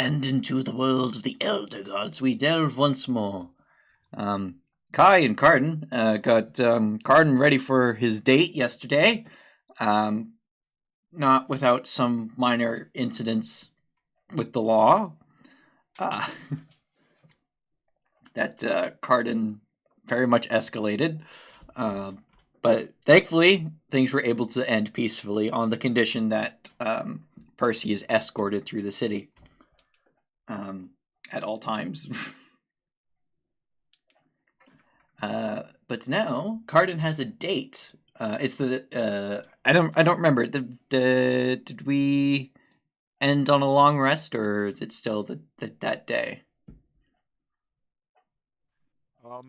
and into the world of the Elder Gods we delve once more. Kai and Karden got Karden ready for his date yesterday, not without some minor incidents with the law. Uh, that Karden very much escalated. But thankfully, things were able to end peacefully on the condition that Percy is escorted through the city at all times. But now Karden has a date. It's the I don't remember. Did we end on a long rest, or is it still that day? I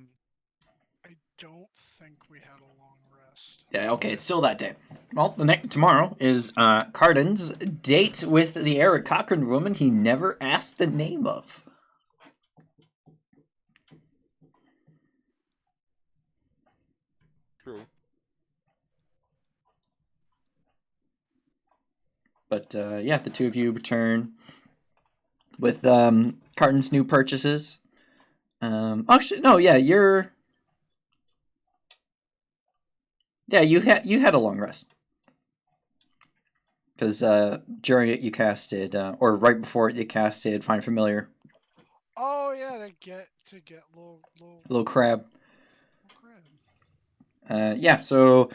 don't think we had a long rest. Yeah, okay, it's still that day. Well, tomorrow is Karden's date with the Eric Cochran woman he never asked the name of. True. But yeah, the two of you return with Karden's new purchases. Actually, no, yeah, you had a long rest because during it you casted, or right before it you casted Find Familiar. Oh yeah, to get Little crab. Yeah, so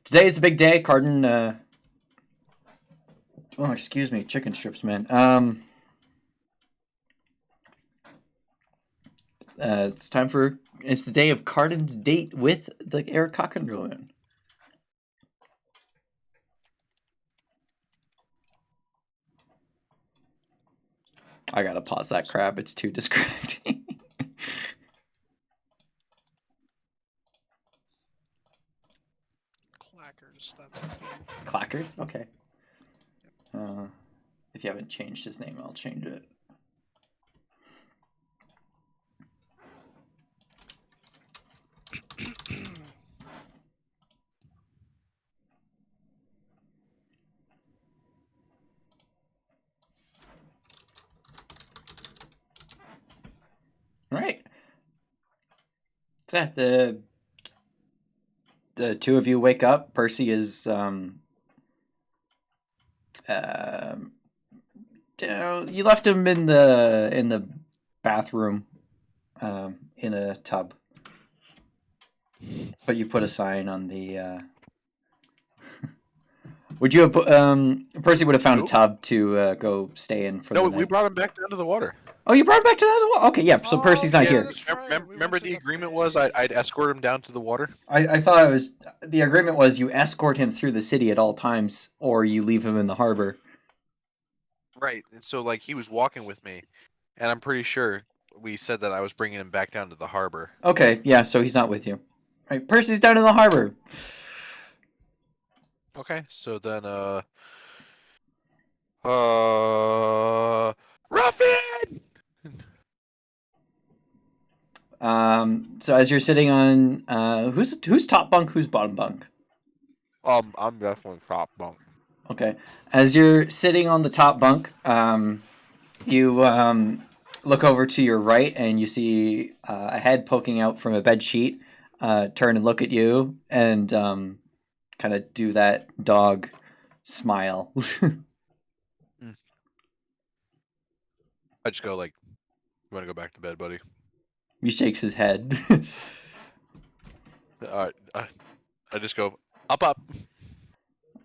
today is the big day. Karden. Oh, excuse me, chicken strips, man. It's the day of Karden's date with the Eric Cochran woman. I gotta pause that crab. It's too distracting. Clackers, that's his name. Clackers? Okay. If you haven't changed his name, I'll change it. All right. So the two of you wake up. Percy is you left him in the bathroom in a tub, but you put a sign on the would you have Percy would have found a tub to go stay in for the night. No, we brought him back down to the water. Oh, you brought him back to that? Okay, yeah, so Percy's not here. Right. Remember the agreement was I'd escort him down to the water? I thought it was the agreement was you escort him through the city at all times, or you leave him in the harbor. Right, and so like he was walking with me, and I'm pretty sure we said that I was bringing him back down to the harbor. Okay, yeah, so he's not with you. All right, Percy's down in the harbor. Okay, so then Ruffin! So as you're sitting on who's top bunk, who's bottom bunk? I'm definitely top bunk. Okay. As you're sitting on the top bunk, you look over to your right and you see a head poking out from a bed sheet. Turn and look at you and kind of do that dog smile. I just go like, "You want to go back to bed, buddy?" He shakes his head. All right, I just go up.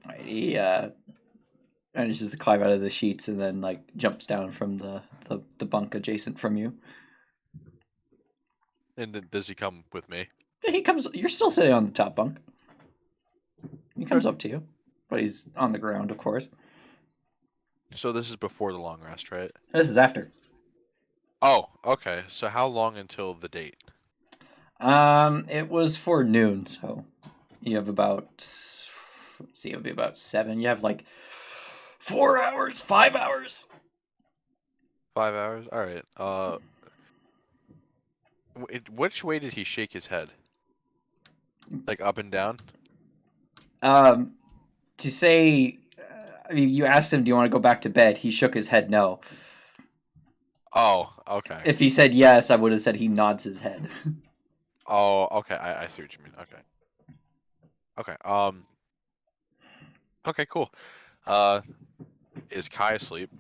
Right, he manages to climb out of the sheets and then like jumps down from the bunk adjacent from you. And then does he come with me? He comes. You're still sitting on the top bunk. He comes up to you, but he's on the ground, of course. So this is before the long rest, right? This is after. Oh, okay. So how long until the date? It was for noon, so you have about. Let's see, it'll be about 7. You have like 4 hours, 5 hours. 5 hours. All right. Which way did he shake his head? Like up and down? To say, I mean, you asked him, "Do you want to go back to bed?" He shook his head no. Oh, okay. If he said yes, I would have said he nods his head. Oh, okay. I see what you mean. Okay. Okay. Okay, cool. Is Kai asleep?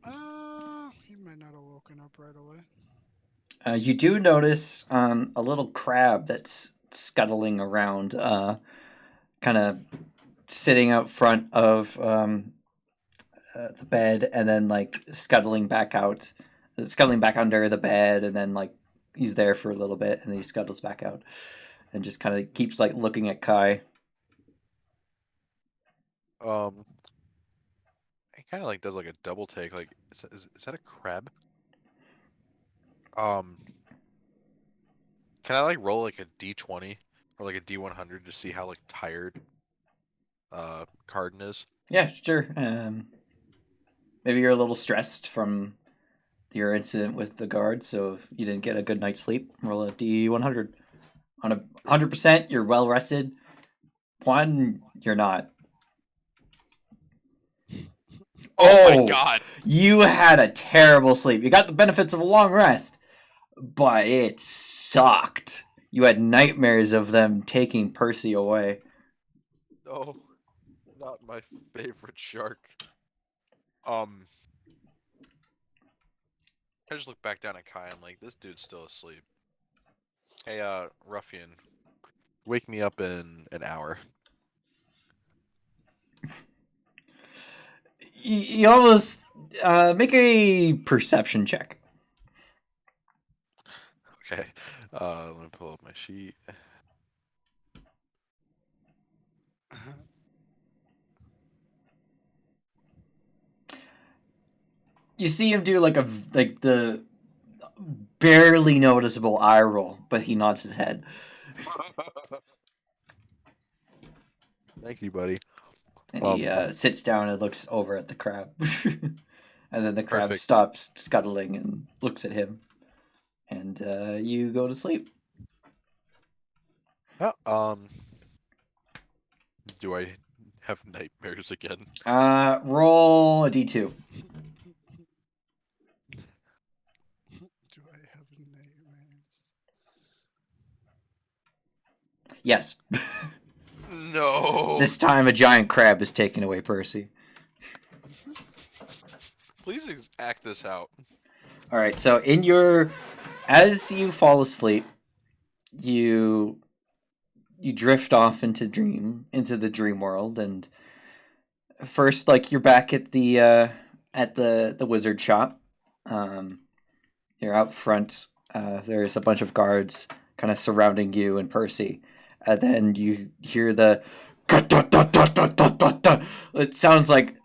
He might not have woken up right away. You do notice a little crab that's scuttling around, kind of sitting out front of the bed, and then like scuttling back under the bed, and then like he's there for a little bit, and then he scuttles back out, and just kind of keeps like looking at Kai. He kind of like does like a double take. Like, is that a crab? Um, can I like roll like a D20 or like a D100 to see how like tired Karden is? Yeah, sure. Maybe you're a little stressed from your incident with the guard, so if you didn't get a good night's sleep, roll a D100. On a 100%, you're well rested. 1, you're not. Oh my god! You had a terrible sleep. You got the benefits of a long rest, but it sucked. You had nightmares of them taking Percy away. No, not my favorite shark. I just look back down at Kai. I'm like, this dude's still asleep. Hey, ruffian, wake me up in an hour. You almost make a perception check. Okay, let me pull up my sheet. You see him do like the barely noticeable eye roll, but he nods his head. Thank you, buddy. And he sits down and looks over at the crab. And then the crab Perfect. stops scuttling and looks at him. And you go to sleep. Do I have nightmares again? Roll a d2. Do I have nightmares? Yes. No. This time a giant crab is taking away Percy. Please act this out. All right, so as you fall asleep, you drift off into the dream world, and first, like, you're back at the wizard shop. You're out front. There's a bunch of guards kind of surrounding you and Percy, and then you hear the it sounds like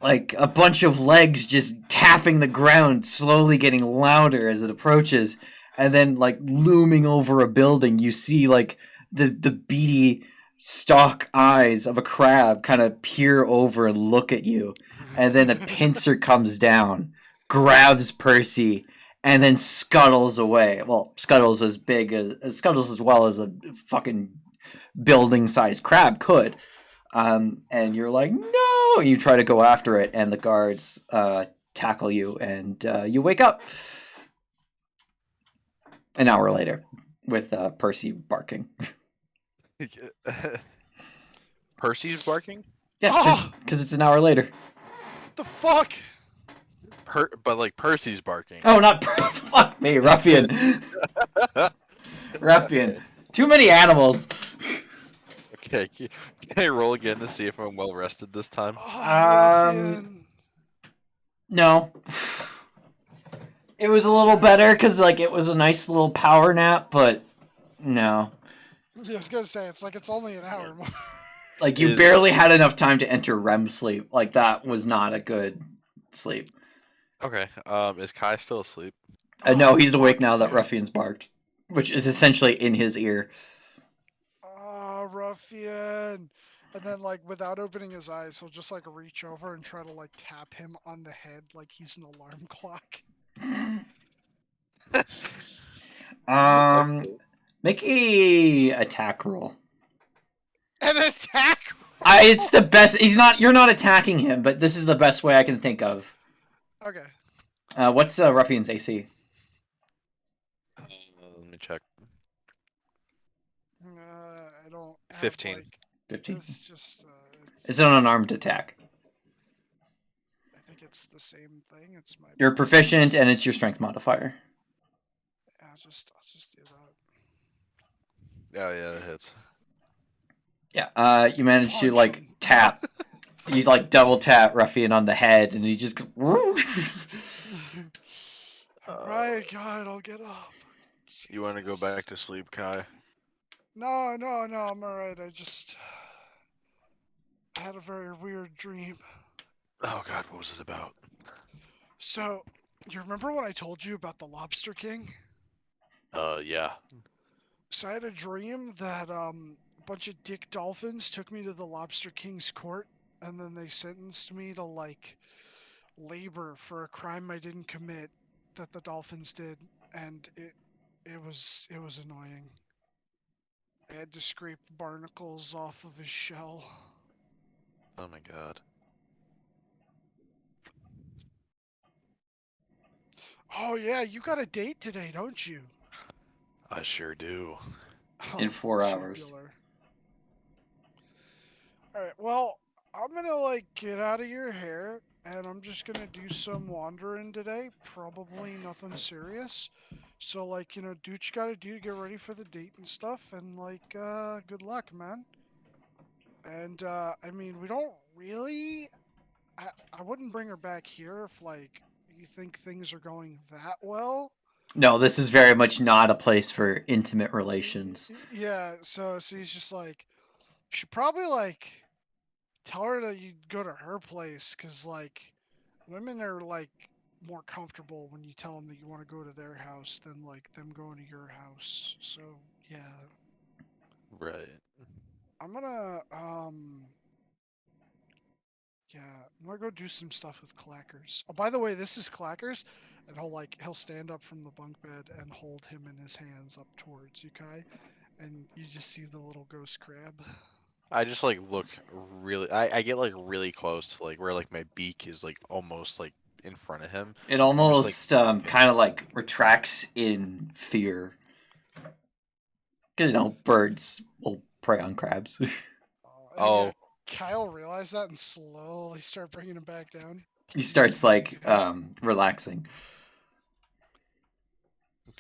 a bunch of legs just tapping the ground, slowly getting louder as it approaches, and then like looming over a building, you see like the beady stalk eyes of a crab kind of peer over and look at you, and then a pincer comes down, grabs Percy, and then scuttles away. Well, scuttles as well as a fucking building-sized crab could. And you're like, no! You try to go after it, and the guards tackle you, and you wake up an hour later with Percy barking. Percy's barking? Yeah, because it's an hour later. The fuck? But like Percy's barking. Oh, not fuck me, ruffian. Ruffian. Too many animals. Okay, can I roll again to see if I'm well rested this time? Oh, ruffian. No. It was a little better because like it was a nice little power nap, but no. Yeah, I was gonna say it's only an hour more. Like you barely had enough time to enter REM sleep. Like that was not a good sleep. Okay. Is Kai still asleep? No, he's awake now that Ruffian's barked, which is essentially in his ear. Oh, ruffian. And then, like, without opening his eyes, he'll just, like, reach over and try to, like, tap him on the head like he's an alarm clock. Make a attack roll. An attack roll? It's the best. You're not attacking him, but this is the best way I can think of. Okay. What's Ruffian's AC? Let me check. I don't have 15. like. 15. It's just. It's an unarmed attack. I think it's the same thing. It's my. You're bonus. proficient, and it's your strength modifier. Yeah, I'll just do that. Oh yeah, that hits. Yeah. You manage to Punch like him. tap. You like double tap Ruffian on the head, and he just. Alright, God, I'll get up. You want to go Jesus. back to sleep, Kai? No, no, no, I'm alright. I had a very weird dream. Oh God, what was it about? So, you remember when I told you about the Lobster King? Yeah. So I had a dream that a bunch of dick dolphins took me to the Lobster King's court, and then they sentenced me to like labor for a crime I didn't commit that the dolphins did, and it was annoying. I had to scrape barnacles off of his shell. Oh my God. Oh yeah, you got a date today, don't you? I sure do. In Oh, 4 hours. tubular. All right, well, I'm gonna like get out of your hair, and I'm just gonna do some wandering today. Probably nothing serious. So like, do what you gotta do to get ready for the date and stuff, and like, good luck, man. And I mean, we don't really. I wouldn't bring her back here if like you think things are going that well. No, this is very much not a place for intimate relations. Yeah, so he's just like, you should probably like tell her that you go to her place, cause like women are like more comfortable when you tell them that you want to go to their house than like them going to your house. So yeah, Right. I'm gonna yeah, I'm gonna go do some stuff with Clackers. Oh, by the way, this is Clackers, and he'll stand up from the bunk bed and hold him in his hands up towards you, Kai, and you just see the little ghost crab. I just like look really. I get like really close to like where like my beak is like almost like in front of him, It and I'm just like almost looking. kind of like retracts in fear. Because, birds will prey on crabs. Oh, and yeah, Oh, Kyle realized that and slowly start bringing him back down. He Please starts, do that like, again. relaxing.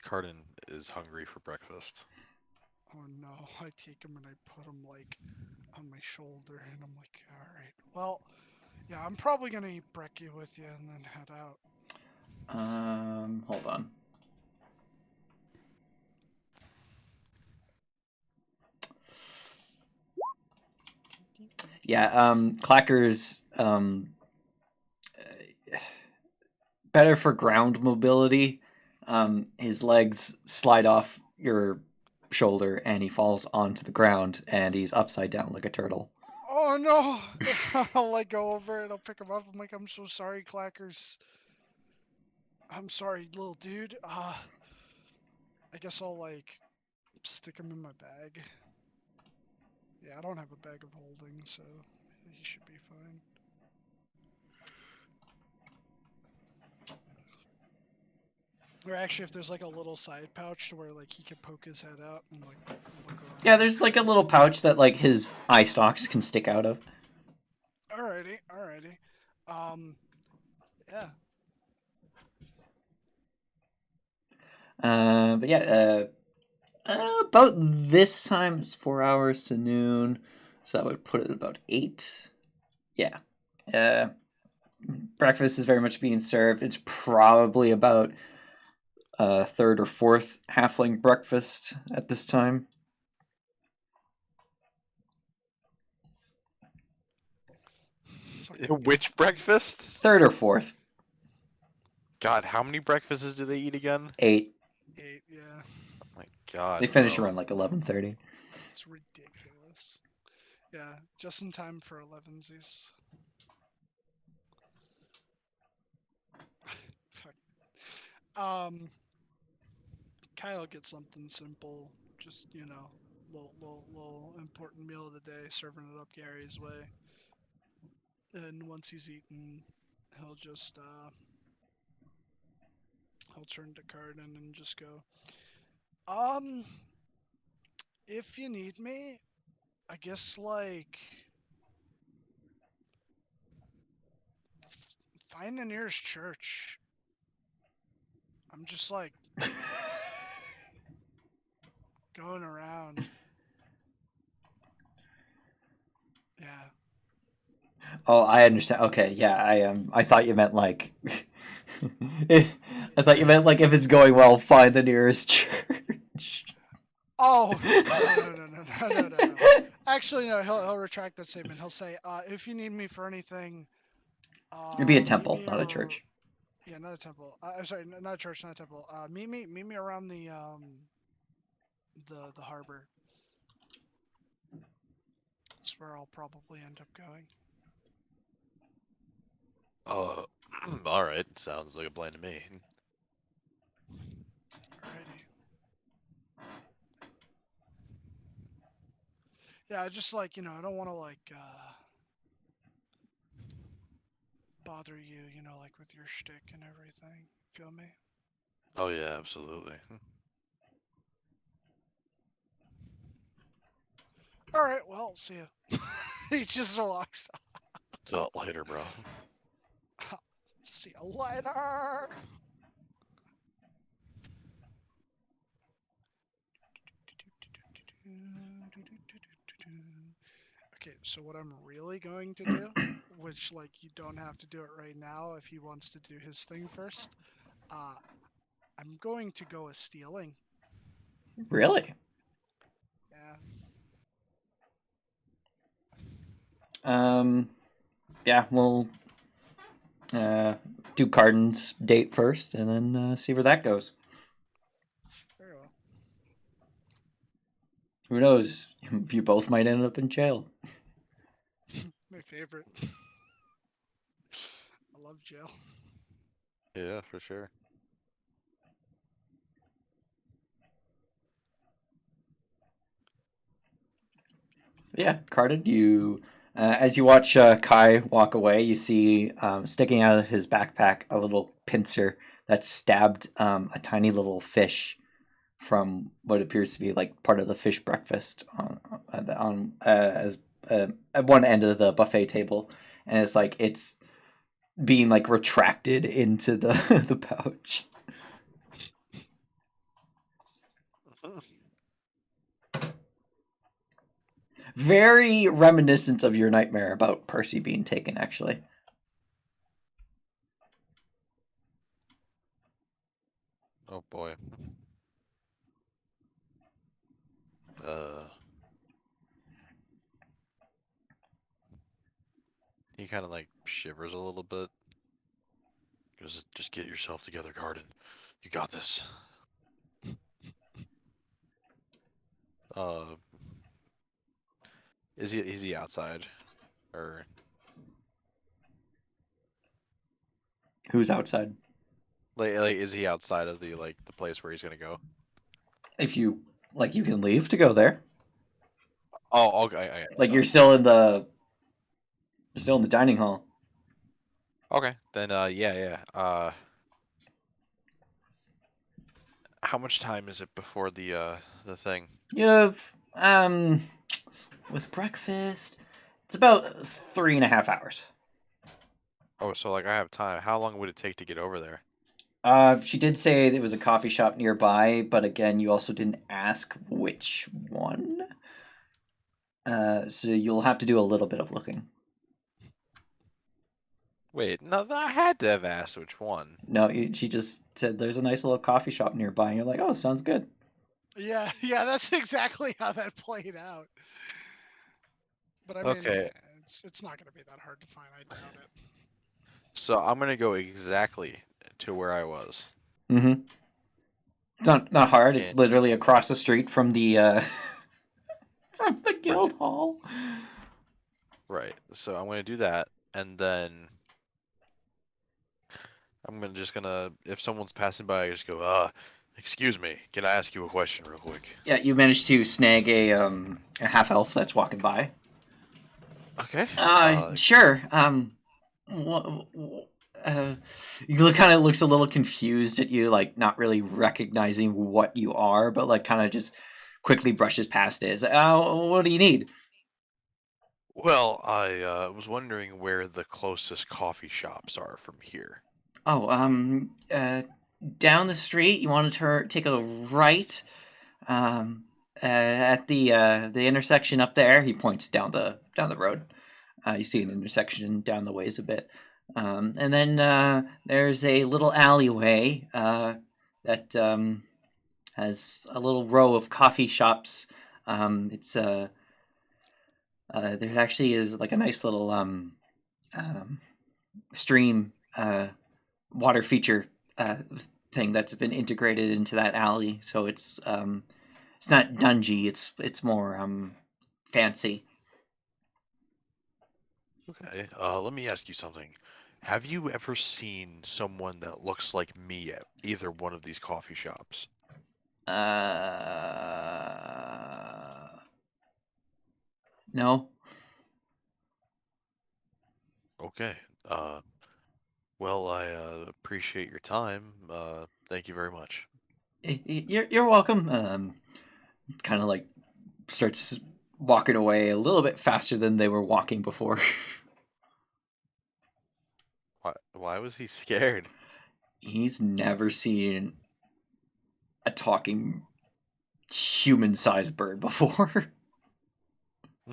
Karden is hungry for breakfast. Oh no, I take him and I put him like on my shoulder, and I'm like, all right, well, yeah, I'm probably gonna eat brekkie with you and then head out. Hold on. Yeah, Clacker's, better for ground mobility. His legs slide off your shoulder and he falls onto the ground and he's upside down like a turtle. Oh no! I'll like go over and I'll pick him up. I'm like, I'm so sorry, Clackers. I'm sorry, little dude. I guess I'll like stick him in my bag. Yeah, I don't have a bag of holding, so he should be fine. Or actually, if there's like a little side pouch to where like he could poke his head out and like look Yeah, around. there's like a little pouch that like his eye stalks can stick out of. Alrighty, alrighty. Um, yeah. But yeah, about this time it's 4 hours to noon, so that would put it at about 8. Yeah. Uh, Breakfast is very much being served. It's probably about third or fourth halfling breakfast at this time. Fucking Which breakfast? Third or fourth. God, how many breakfasts do they eat again? 8. 8, yeah. Oh my God, They finish bro. around like 11:30. It's ridiculous. Yeah, just in time for 11sies. Fuck. Kyle gets something simple. Just, little important meal of the day, serving it up Gary's way. And once he's eaten, he'll just He'll turn to Karden and just go, um, if you need me, I guess like find the nearest church. I'm just like going around. Yeah. Oh, I understand. Okay, yeah, I thought you meant like, I thought you meant like if it's going well, find the nearest church. Oh no. Actually, no. He'll retract that statement. He'll say, if you need me for anything, It'd be a meet temple, me not a or church. yeah, not a temple. I'm sorry, not a church, not a temple. Meet me around the harbor. That's where I'll probably end up going. Uh, all right. Sounds like a plan to me. Alrighty. Yeah, I just like I don't want to like bother you, like with your shtick and everything. Feel me? Oh yeah, absolutely. All right. Well, see ya. He just walks. Talk later, bro. See you later. Okay, so what I'm really going to do, which like you don't have to do it right now if he wants to do his thing first, uh, I'm going to go with stealing. Really? Yeah. Um, yeah, we'll do Carden's date first, and then see where that goes. Very well. Who knows? You both might end up in jail. My favorite. I love jail. Yeah, for sure. Yeah, Carden, you as you watch Kai walk away, you see sticking out of his backpack a little pincer that stabbed a tiny little fish from what appears to be like part of the fish breakfast on as at one end of the buffet table, and it's like it's being like retracted into the the pouch. Very reminiscent of your nightmare about Percy being taken, actually. Oh boy. Uh, he kind of like shivers a little bit. Goes, just get yourself together, Karden. You got this. Uh, is he outside or Who's outside? like is he outside of the place where he's gonna go? If you like, you can leave to go there. Oh, okay. Like you're still in the dining hall. Okay, then yeah. How much time is it before the thing? You have with breakfast, it's about 3.5 hours. Oh, so like I have time. How long would it take to get over there? She did say there was a coffee shop nearby, but again, you also didn't ask which one. So you'll have to do a little bit of looking. Wait, no, I had to have asked which one. No, she just said there's a nice little coffee shop nearby, and you're like, oh, sounds good. Yeah, yeah, that's exactly how that played out. But I mean, Okay, it's not gonna be that hard to find. I doubt it. so I'm gonna go exactly to where I was. Mm-hmm. It's not hard. It's And literally across the street from the from the guild hall. right, so I'm gonna do that, and then I'm just gonna if someone's passing by, I just go, excuse me, can I ask you a question real quick? Yeah, you managed to snag a half elf that's walking by. Okay. Sure. He kind of looks a little confused at you, like not really recognizing what you are, but like kind of just quickly brushes past it. What do you need? Well, I was wondering where the closest coffee shops are from here. Oh, down the street. You want to take a right. At the intersection up there. He points down the road. You see an intersection down the ways a bit. And then there's a little alleyway that has a little row of coffee shops. It's there actually is like a nice little um, stream water feature thing that's been integrated into that alley. So it's not dungy. It's more fancy. Okay, let me ask you something. Have you ever seen someone that looks like me at either one of these coffee shops? No. Okay. Uh, well, I appreciate your time. Thank you very much. You're welcome. Kind of like starts walking away a little bit faster than they were walking before. Why was he scared? He's never seen a talking human-sized bird before.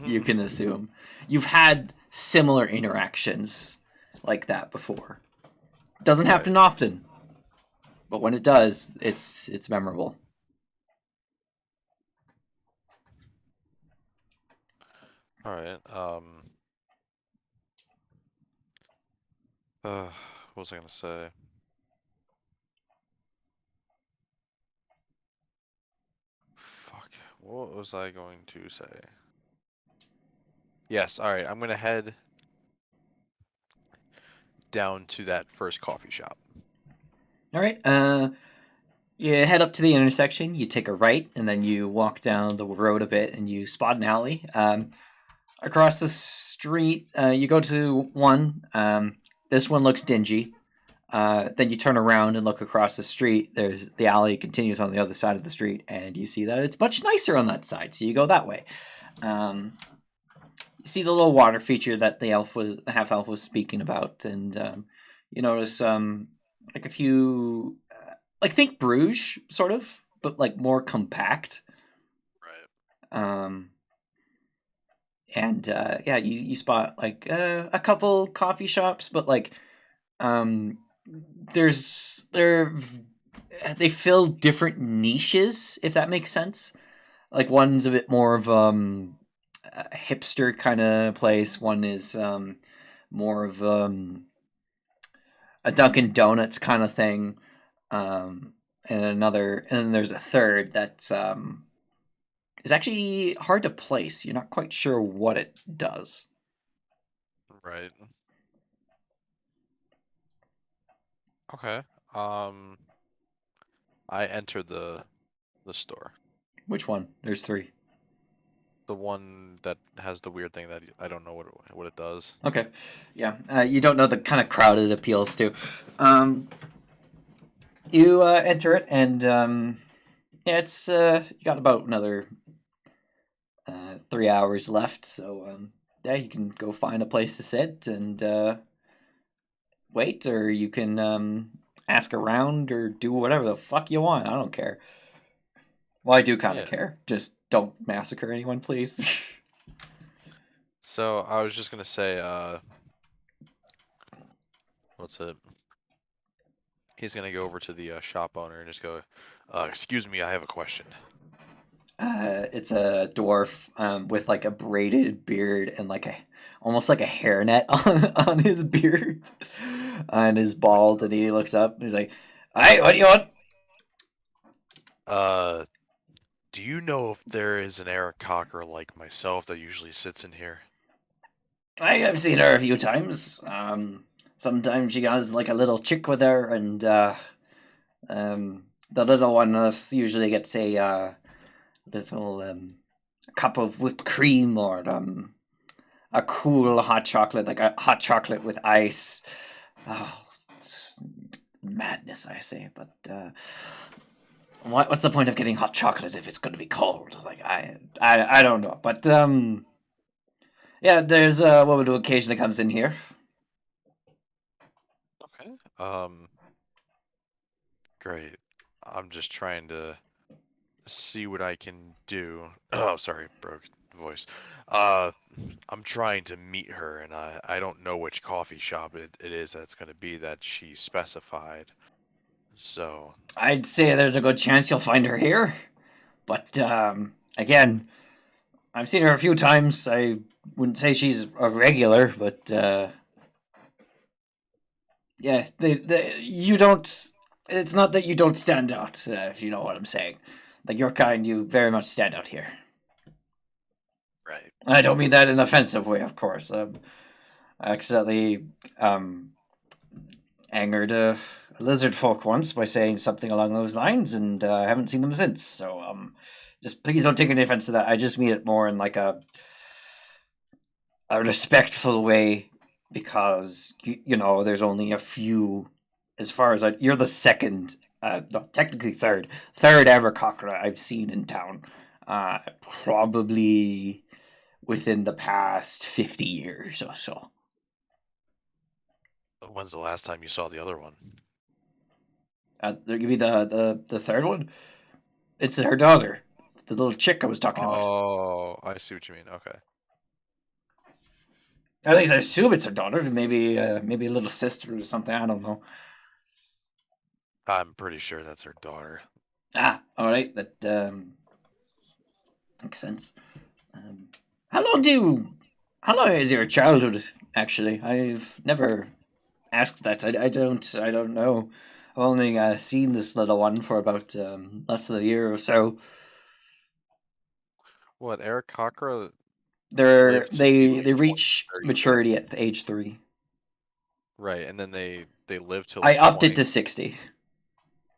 You can assume you've had similar interactions like that before. Doesn't happen Right. often, but when it does, it's memorable. All right. What was I gonna say? Fuck. What was I going to say? Yes. All right. I'm gonna head down to that first coffee shop. All right. You head up to the intersection. You take a right, and then you walk down the road a bit, and you spot an alley. Across the street, you go to one. This one looks dingy. Then you turn around and look across the street. There's the alley continues on the other side of the street, and you see that it's much nicer on that side. So you go that way. You see the little water feature that the half elf was speaking about, and you notice like a few, like think Bruges sort of, but like more compact. Right. Um, and yeah, you spot like a couple coffee shops, but like um, there's they fill different niches, if that makes sense. Like one's a bit more of a hipster kind of place. One is more of a Dunkin' Donuts kind of thing. And then there's a third that is actually hard to place. You're not quite sure what it does. Right. Okay. Um, I entered the store. Which one? There's three. The one that has the weird thing that I don't know what it does. Okay, yeah. You don't know the kind of crowd it appeals to. You enter it, and yeah, it's you got about another 3 hours left. So yeah, you can go find a place to sit and wait, or you can ask around or do whatever the fuck you want. I don't care. Well, I do kind of Yeah. care. Just don't massacre anyone, please. So I was just gonna say, what's it? He's gonna go over to the shop owner and just go, "Excuse me, I have a question." It's a dwarf with like a braided beard and like a almost like a hairnet on his beard, and is bald. And he looks up and he's like, "Hey, what do you want?" Uh, do you know if there is an Eric Cocker like myself that usually sits in here? I've seen her a few times. Sometimes she has like a little chick with her, and the little one usually gets a little cup of whipped cream or a cool hot chocolate, like a hot chocolate with ice. Oh, madness, I say. But what's the point of getting hot chocolate if it's going to be cold? Like I don't know. But yeah, there's a woman who occasionally comes in here. Okay. Great. I'm just trying to see what I can do. Oh, sorry, broke voice. Uh, I'm trying to meet her, and I don't know which coffee shop it is that's going to be that she specified. So, I'd say there's a good chance you'll find her here. But again, I've seen her a few times. I wouldn't say she's a regular, but yeah, you don't. It's not that you don't stand out, if you know what I'm saying. Like your kind, you very much stand out here. right. I don't mean that in an offensive way, of course. I accidentally angered a lizard folk once by saying something along those lines, and I haven't seen them since. So just please don't take any offense to that. I just mean it more in like a respectful way because you know there's only a few. As far as you're the second, no, technically third ever cockra I've seen in town. Probably within the past 50 years or so. When's the last time you saw the other one? Give me the third one. It's her daughter, the little chick I was talking about. Oh, I see what you mean. Okay. At least I assume it's her daughter. Maybe maybe a little sister or something. I don't know. I'm pretty sure that's her daughter. Ah, all right. That makes sense. Um, how long do you, how long is your childhood? Actually, I've never asked that. I don't know. I've only seen this little one for about less than a year or so. What, Eric Cockra They're lived to be like they 20, reach 30 years? maturity at age 3. Right, and then they live to I like upped it 20. to 60.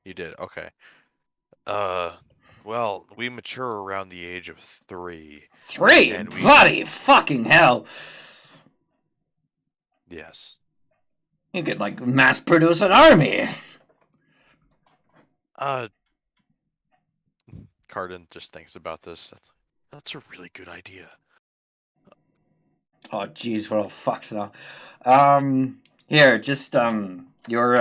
You did. Okay. Uh, well, we mature around the age of 3, 3, and we bloody fucking hell! yes. You could like mass produce an army. Uh, Karden just thinks about this. That's a really good idea. Oh jeez, we're all fucked now. Here, just your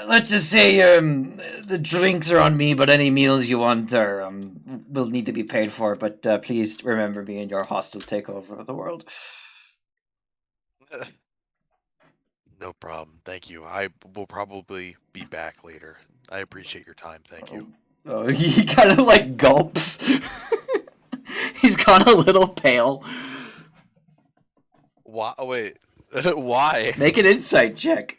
let's just say the drinks are on me, but any meals you want are will need to be paid for. But please remember me in your hostile takeover of the world. No problem. Thank you. I will probably be back later. I appreciate your time. Thank you. Oh, he kind of like gulps. He's gone a little pale. Why? Oh, wait. Why? Make an insight check.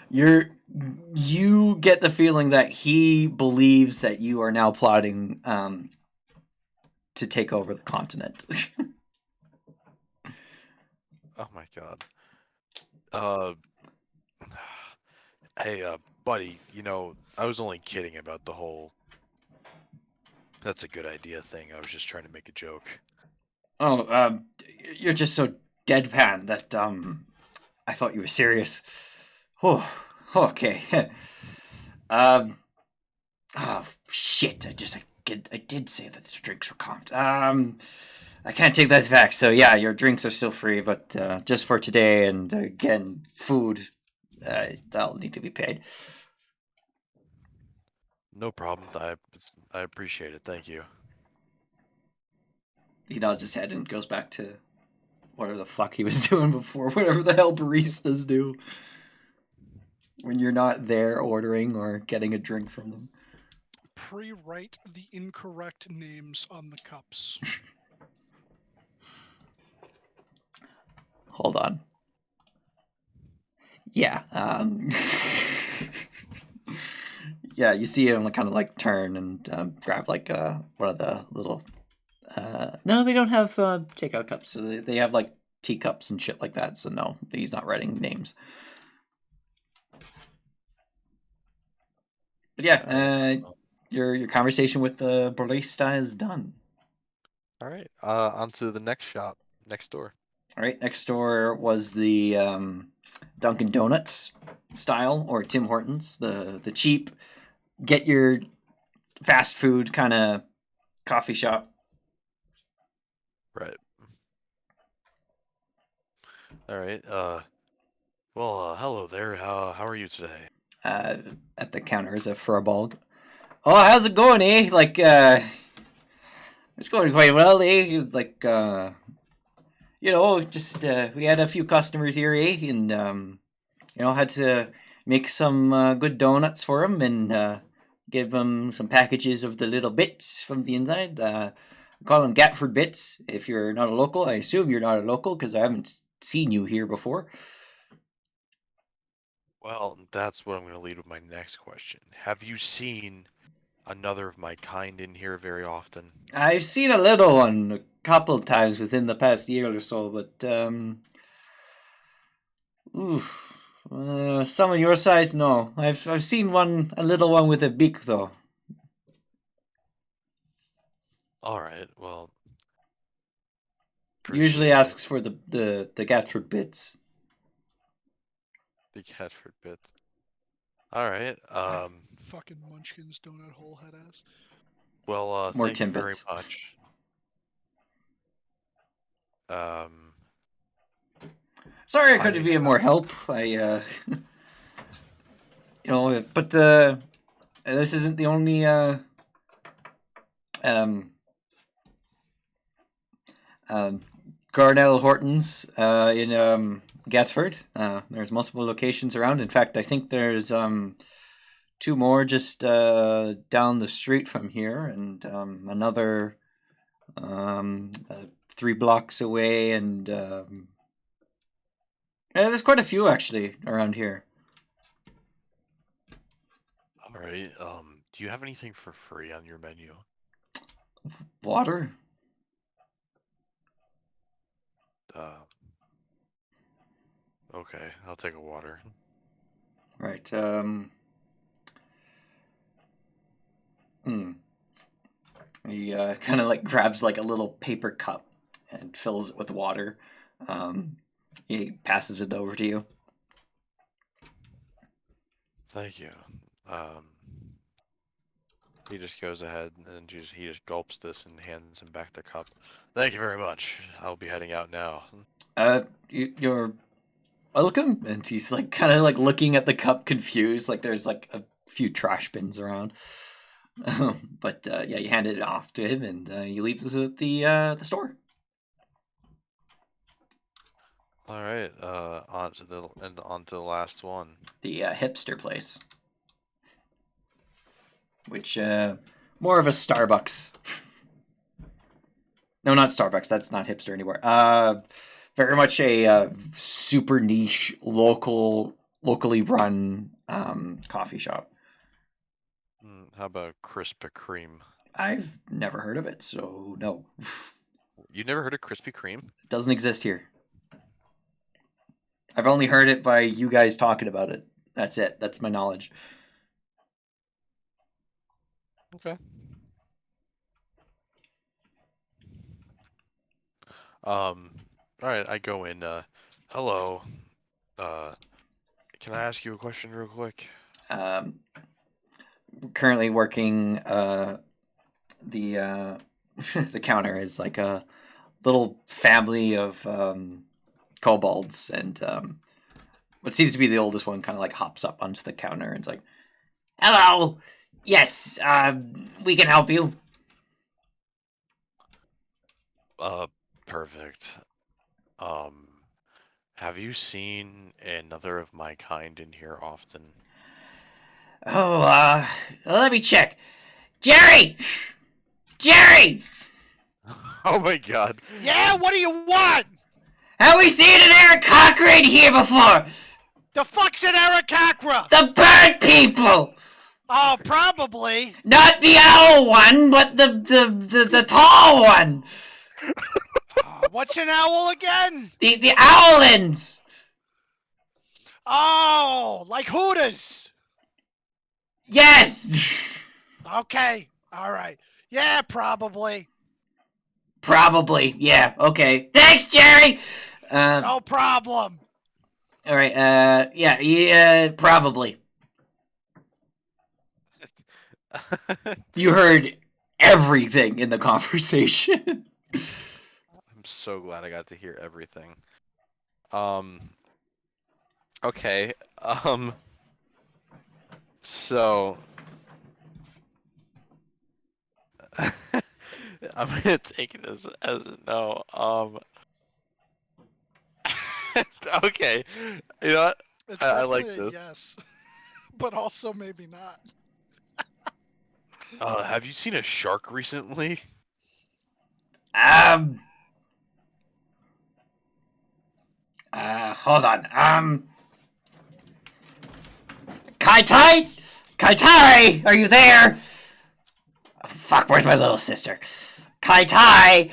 You get the feeling that he believes that you are now plotting to take over the continent. Oh my god. Uh, hey, buddy. I was only kidding about the whole "that's a good idea" thing. I was just trying to make a joke. Oh, you're just so deadpan that I thought you were serious. Oh, okay. um, oh shit! I did say that the drinks were comped. I can't take that back. So yeah, your drinks are still free, but just for today and again, food that'll need to be paid. No problem. I appreciate it. Thank you. He nods his head and goes back to whatever the fuck he was doing before. Whatever the hell baristas do when you're not there ordering or getting a drink from them. Pre-write the incorrect names on the cups. Hold on. Yeah. Yeah, you see him kind of like turn and grab like one of the little. No, they don't have takeout cups. So they have like teacups and shit like that. So no, he's not writing names. But yeah, your conversation with the barista is done. All right. On to the next shop next door. All right, next door was the Dunkin' Donuts style, or Tim Hortons, the cheap, get your fast food kind of coffee shop. Right. All right. Well, hello there. How are you today? Uh, at the counter is a Furbolg. Oh, how's it going, eh? Like, it's going quite well, eh? Like, just we had a few customers here, eh? And had to make some good donuts for them and give them some packages of the little bits from the inside. I call them Gatford bits. If you're not a local, I assume you're not a local because I haven't seen you here before. Well, that's what I'm going to lead with my next question. Have you seen another of my kind in here very often? I've seen a little one a couple times within the past year or so, but oof. Some of your size, no. I've seen a little one with a beak though. All right. Well, Usually appreciate it. asks for the Gatford bits. The Catford bit. All right. Fucking Munchkins donut hole head ass. Well, More thank you very Timbits. much. Um, Sorry I I couldn't be of have. more help. But this isn't the only um, um, Garnell Hortons in Gatford. There's multiple locations around. In fact, I think there's two more just down the street from here, and another 3 blocks away, and there's quite a few actually around here. All right. Do you have anything for free on your menu? Water? Uh, okay. I'll take a water. Right. Hmm. He kind of like grabs like a little paper cup and fills it with water. He passes it over to you. Thank you. Um, he just goes ahead and he just gulps this and hands him back the cup. Thank you very much. I'll be heading out now. You're welcome. And he's like kind of like looking at the cup, confused. Like there's like a few trash bins around. But yeah, you handed it off to him, and you leave this at the store. All right. On to the last one. The hipster place, which more of a Starbucks. No, not Starbucks. That's not hipster anymore. Very much a super niche, locally run coffee shop. How about Krispy Kreme? I've never heard of it, so no. You never heard of Krispy Kreme? It doesn't exist here. I've only heard it by you guys talking about it. That's it. That's my knowledge. Okay. All right. I go in. Hello. Can I ask you a question real quick? Um, Currently working the the counter is like a little family of kobolds, and what seems to be the oldest one kind of like hops up onto the counter and it's like, "Hello, yes, we can help you." Perfect. Um, have you seen another of my kind in here often? Oh, let me check. Jerry, Jerry, Oh my god. Yeah, what do you want? have we seen an Eric Cochrane here before? The fuck's an Arakakra? The bird people. Oh, probably. Not the owl one, but the tall one. What's an owl again? The owlins. Oh, like Hooters. Yes. Okay, all right. Yeah, probably. Probably. Yeah. Okay. Thanks, Jerry. No problem. All right. Yeah. Probably. You heard everything in the conversation. I'm so glad I got to hear everything. Okay. So I'm gonna take it as a no. Okay. You know what? It's I like definitely a this. yes, but also maybe not. Have you seen a shark recently? um. Hold on. Kai Tai, Kai Tai, are you there? Oh, fuck. Where's my little sister? Kai Tai,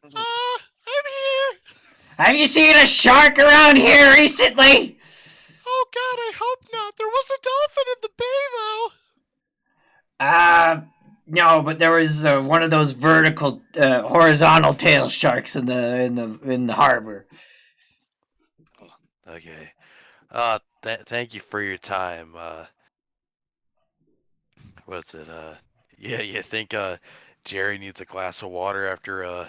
I'm here. have you seen a shark around here recently? Oh God, I hope not. There was a dolphin in the bay, though. No, but there was one of those vertical, horizontal tail sharks in the harbor. Okay. Thank you for your time. What's it? Yeah, you think Jerry needs a glass of water after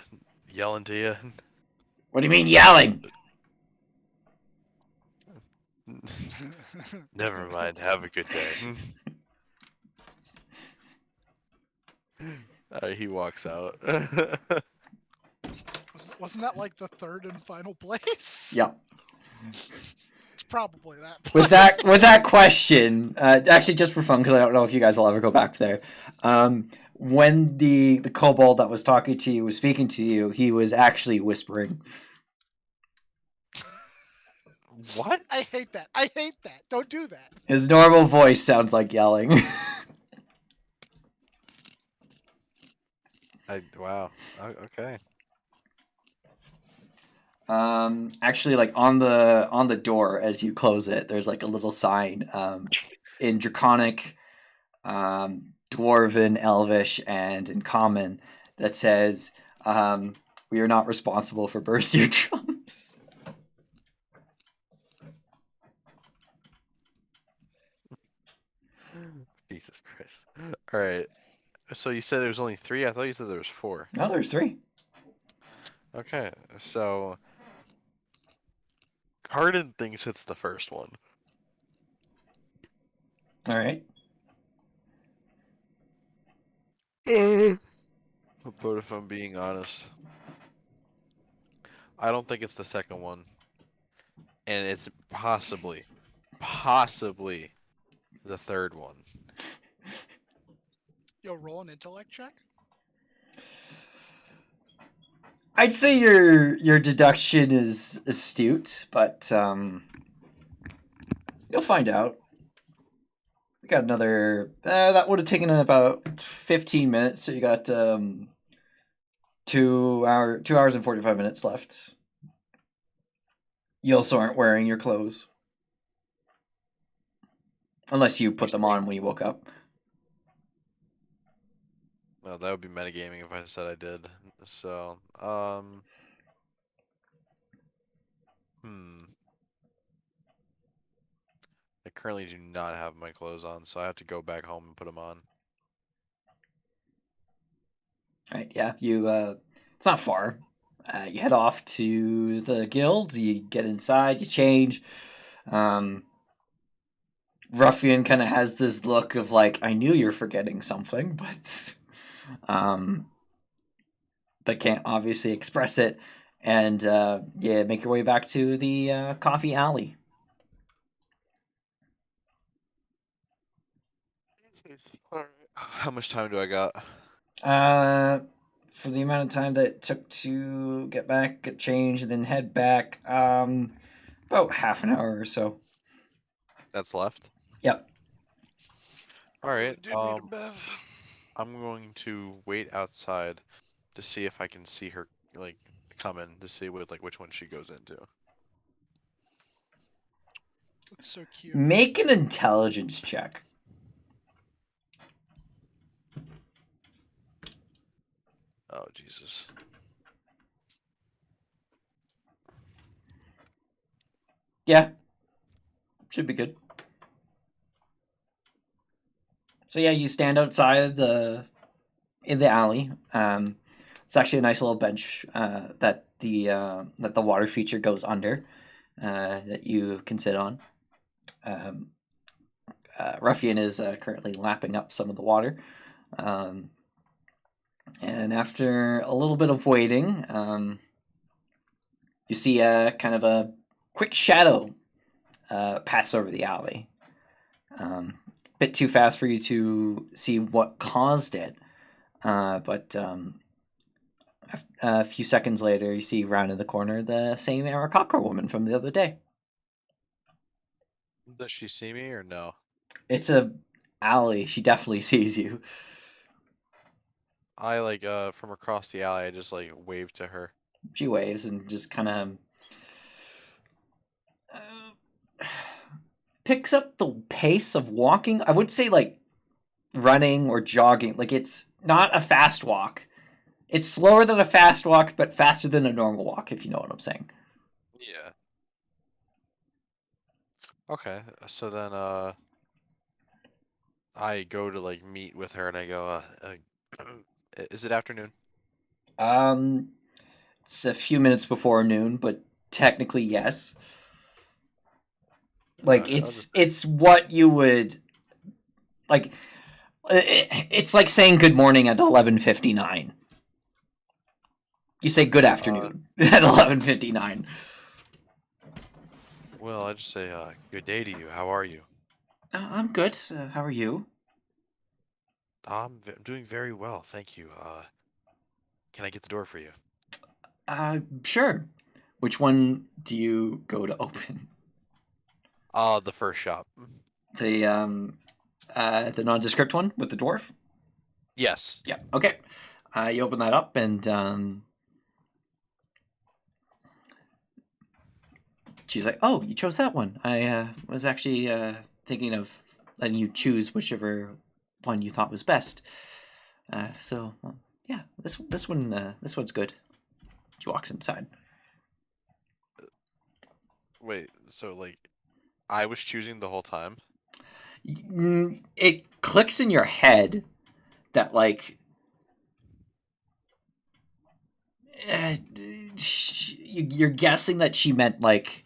yelling to you? What do you mean yelling? Never mind. Have a good day. He walks out. Wasn't that like the third and final place? Yep. It's probably that place. With that question, actually, just for fun, because I don't know if you guys will ever go back there. When the kobold that was talking to you was speaking to you, he was actually whispering. What? I hate that. I hate that. Don't do that. His normal voice sounds like yelling. Wow. Okay. Actually, like on the door as you close it, there's like a little sign in Draconic, Dwarven, Elvish, and in Common that says, "We are not responsible for burst eardrums." Jesus Christ. All right. So you said there was only 3? I thought you said there was 4. No, there's 3. Okay. So Karden thinks it's the first one. All right. But if I'm being honest, I don't think it's the second one. And it's possibly the third one. Yo, roll an intellect check. I'd say your deduction is astute, but you'll find out. We got another. That would have taken about 15 minutes, so you got 2 hours and 45 minutes left. You also aren't wearing your clothes, unless you put them on when you woke up. No, that would be metagaming if I said I did. So, I currently do not have my clothes on, so I have to go back home and put them on. All right, yeah, you. It's not far. You head off to the guild. You get inside. You change. Ruffian kind of has this look of like, I knew you're forgetting something, but can't obviously express it. And yeah, make your way back to the coffee alley. Alright. How much time do I got? For the amount of time that it took to get back, get changed, and then head back, about half an hour or so. That's left? Yep. Alright, Do need a bev. I'm going to wait outside to see if I can see her, like, come in, to see which one she goes into. It's so cute. Make an intelligence check. Oh, Jesus. Yeah, should be good. So yeah, you stand outside in the alley. It's actually a nice little bench that the water feature goes under that you can sit on. Um, Ruffian is currently lapping up some of the water. Um, and after a little bit of waiting, you see a kind of a quick shadow pass over the alley. Bit too fast for you to see what caused it, but a few seconds later, you see round in the corner the same Arakakra woman from the other day. Does she see me or no? It's a alley. She definitely sees you. I like from across the alley. I just like wave to her. She waves and just kind of uh, picks up the pace of walking. I would say like running or jogging. Like it's not a fast walk. It's slower than a fast walk, but faster than a normal walk, if you know what I'm saying. Yeah. Okay. So then I go to like meet with her and I go is it afternoon? Um, it's a few minutes before noon, but technically yes. Like I'll just it's what you would like. It's like saying good morning at 11:59. You say good afternoon at 11:59. well, I just say good day to you. How are you? I'm good. How are you? I'm doing very well, thank you. Can I get the door for you? Sure. Which one do you go to open? The first shop. The nondescript one with the dwarf. Yes. Yeah. Okay. You open that up, and she's like, "Oh, you chose that one. I was actually thinking of letting you choose whichever one you thought was best. Well, yeah, this one's good." She walks inside. Wait, so like I was choosing the whole time? It clicks in your head that like uh, you're guessing that she meant like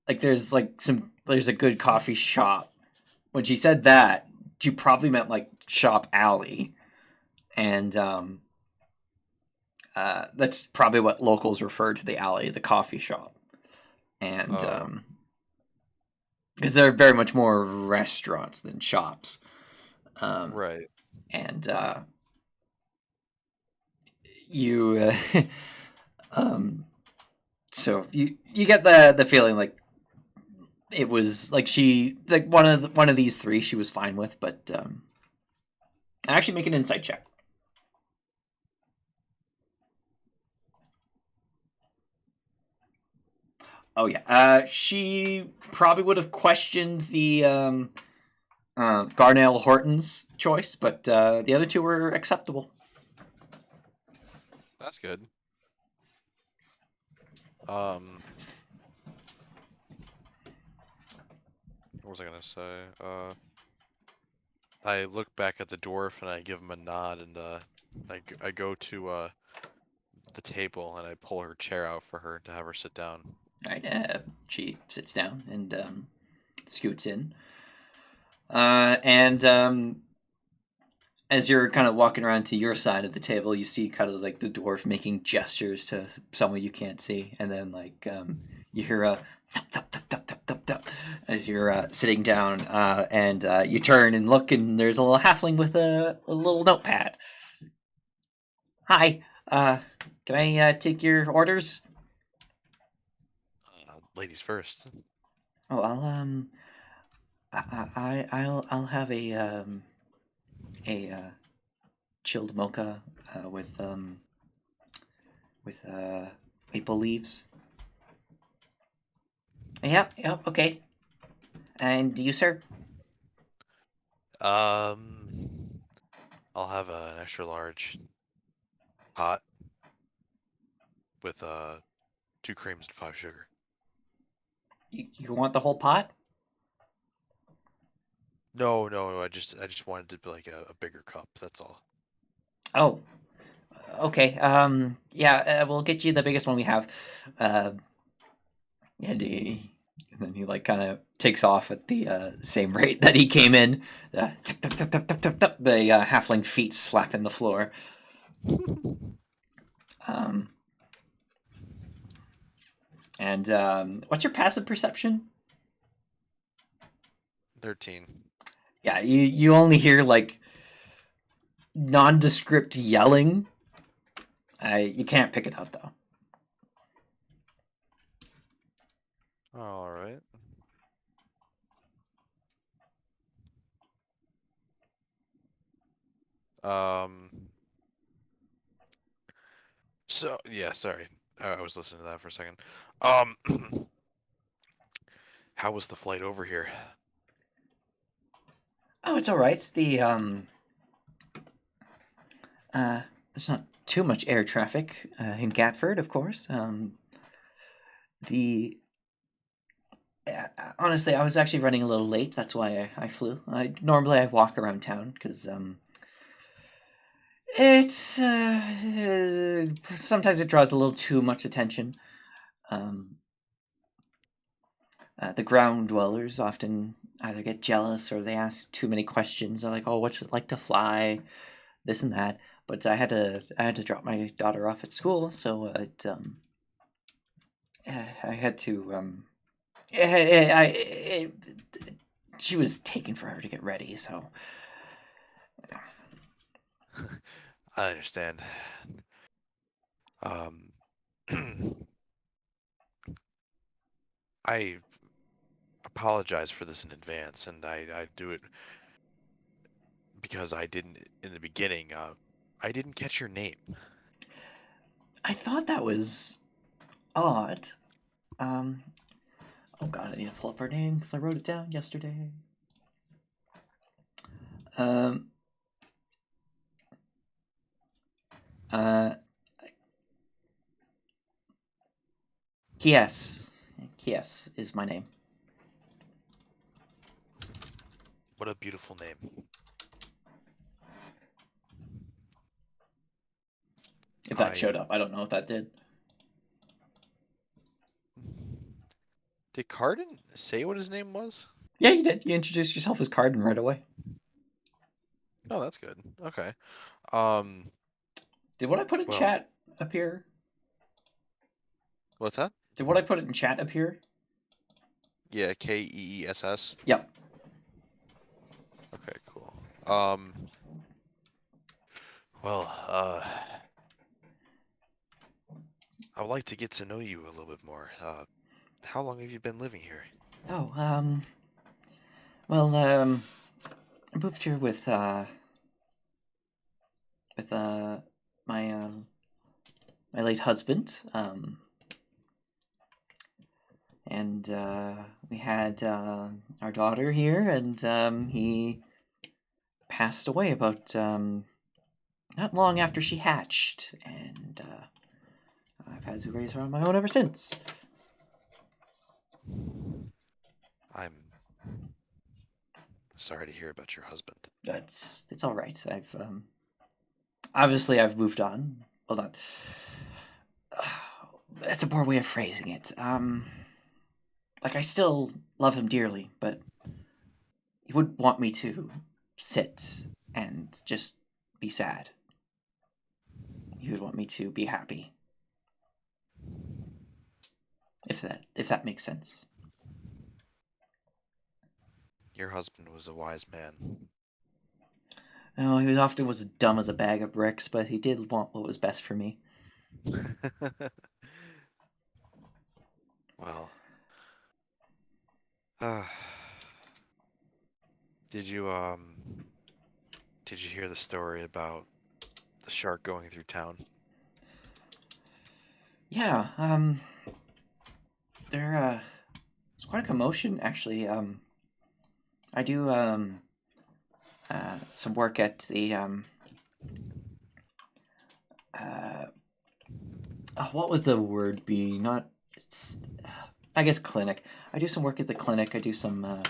there's a good coffee shop. When she said that, she probably meant like shop alley, and that's probably what locals refer to the alley, the coffee shop, and Oh, because they're very much more restaurants than shops, um, right. and you um, so you get the feeling like it was like she like one of these three she was fine with, but actually make an insight check. Oh yeah, she probably would have questioned the Garnell Horton's choice, but the other two were acceptable. That's good. Um, what was I gonna say? I look back at the dwarf and I give him a nod and I go to the table and I pull her chair out for her to have her sit down. All right, she sits down and scoots in, and as you're kind of walking around to your side of the table, you see kind of like the dwarf making gestures to someone you can't see, and then like you hear a thump, thump, thump, thump, thump, thump, thump, as you're sitting down, and you turn and look, and there's a little halfling with a little notepad. Hi, can I take your orders? Ladies first. Oh, I'll have a chilled mocha with maple leaves. Yep, yep, okay. And you, sir? Um, I'll have an extra large. Hot with 2 creams and 5 sugar. You want the whole pot? No, no, I just wanted to be like a bigger cup. That's all. Oh, okay. Yeah, we'll get you the biggest one we have. Uh, and then he like kind of takes off at the same rate that he came in. The halfling feet slapping the floor. Um, and what's your passive perception? 13. Yeah, you only hear like nondescript yelling. You can't pick it out though. All right. Um. So yeah, sorry. I was listening to that for a second. Um. How was the flight over here? Oh, it's all right. There's not too much air traffic in Gatford, of course. The Honestly, I was actually running a little late. That's why I flew. Normally I walk around town because it's sometimes it draws a little too much attention. Um, the ground dwellers often either get jealous or they ask too many questions. They're like, "Oh, what's it like to fly?" This and that. But I had to drop my daughter off at school, so I had to she was taking forever to get ready, so I understand. Um. I apologize for this in advance, and I do it because I didn't in the beginning. I didn't catch your name. I thought that was odd. Um, oh god, I need to pull up her name because I wrote it down yesterday. Um, uh, Kies. Kies is my name. What a beautiful name. If that showed I up, I don't know if that did. Did Karden say what his name was? Yeah, you did. You introduced yourself as Karden right away. Oh, that's good. Okay. Um. Did what I put in Well, chat appear? what's that? Did what I put in chat appear? Yeah, Keess. Yep. Okay, cool. Um. Well, I would like to get to know you a little bit more. How long have you been living here? Oh, well, I moved here with my my late husband, and we had our daughter here, and he passed away about not long after she hatched, and I've had to raise her on my own ever since. I'm sorry to hear about your husband. It's all right. I've obviously I've moved on. Hold on. That's a poor way of phrasing it. Like I still love him dearly, but he would want me to sit and just be sad. He would want me to be happy. If that makes sense. Your husband was a wise man. No, he was often was dumb as a bag of bricks, but he did want what was best for me. Well, uh, did you did you hear the story about the shark going through town? Yeah, it's quite a commotion actually. I do some work at the uh, what would the word be? Not it's. I guess clinic. I do some work at the clinic. I do some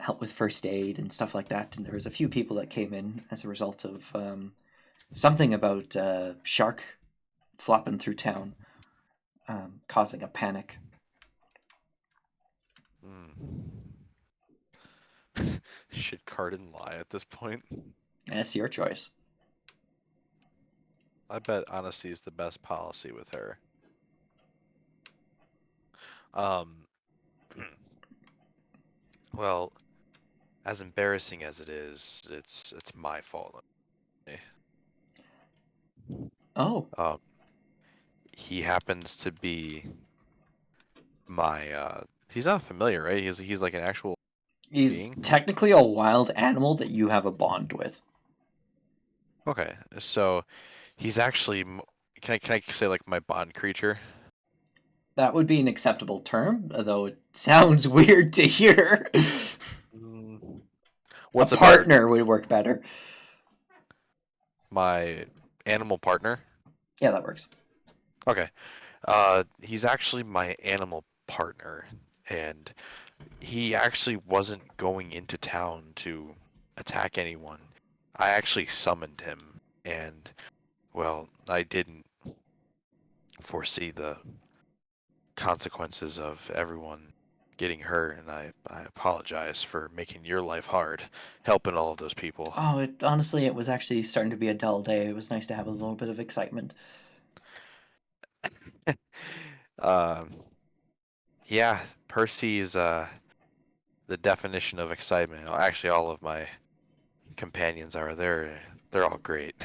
help with first aid and stuff like that. And there was a few people that came in as a result of something about shark flopping through town, causing a panic. Should Karden lie at this point? And it's your choice. I bet honesty is the best policy with her. Um, well, as embarrassing as it is, it's my fault. Oh, Um, he happens to be my he's not familiar, right? He's like an actual he's being. technically a wild animal that you have a bond with. Okay, so he's actually can I say like my bond creature? That would be an acceptable term, though it sounds weird to hear. Mm, A What's a better partner would work better. my animal partner? Yeah, that works. Okay. He's actually my animal partner, and he actually wasn't going into town to attack anyone. I actually summoned him, and well, I didn't foresee the consequences of everyone getting hurt, and I apologize for making your life hard, helping all of those people. Oh, honestly, it was actually starting to be a dull day. It was nice to have a little bit of excitement. Um, yeah, Percy's the definition of excitement. Actually, all of my companions are. They're all great.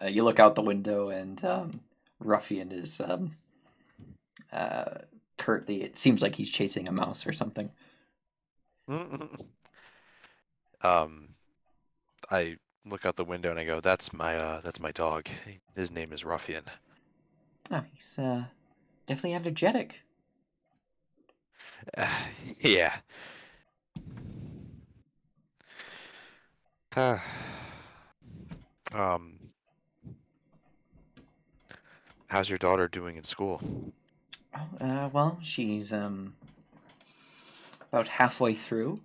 You look out the window, and Ruffian is uh, curtly. It seems like he's chasing a mouse or something. um, I look out the window and I go, that's my dog. His name is Ruffian." Oh, he's definitely energetic. Yeah. um, how's your daughter doing in school? Oh, well, she's about halfway through.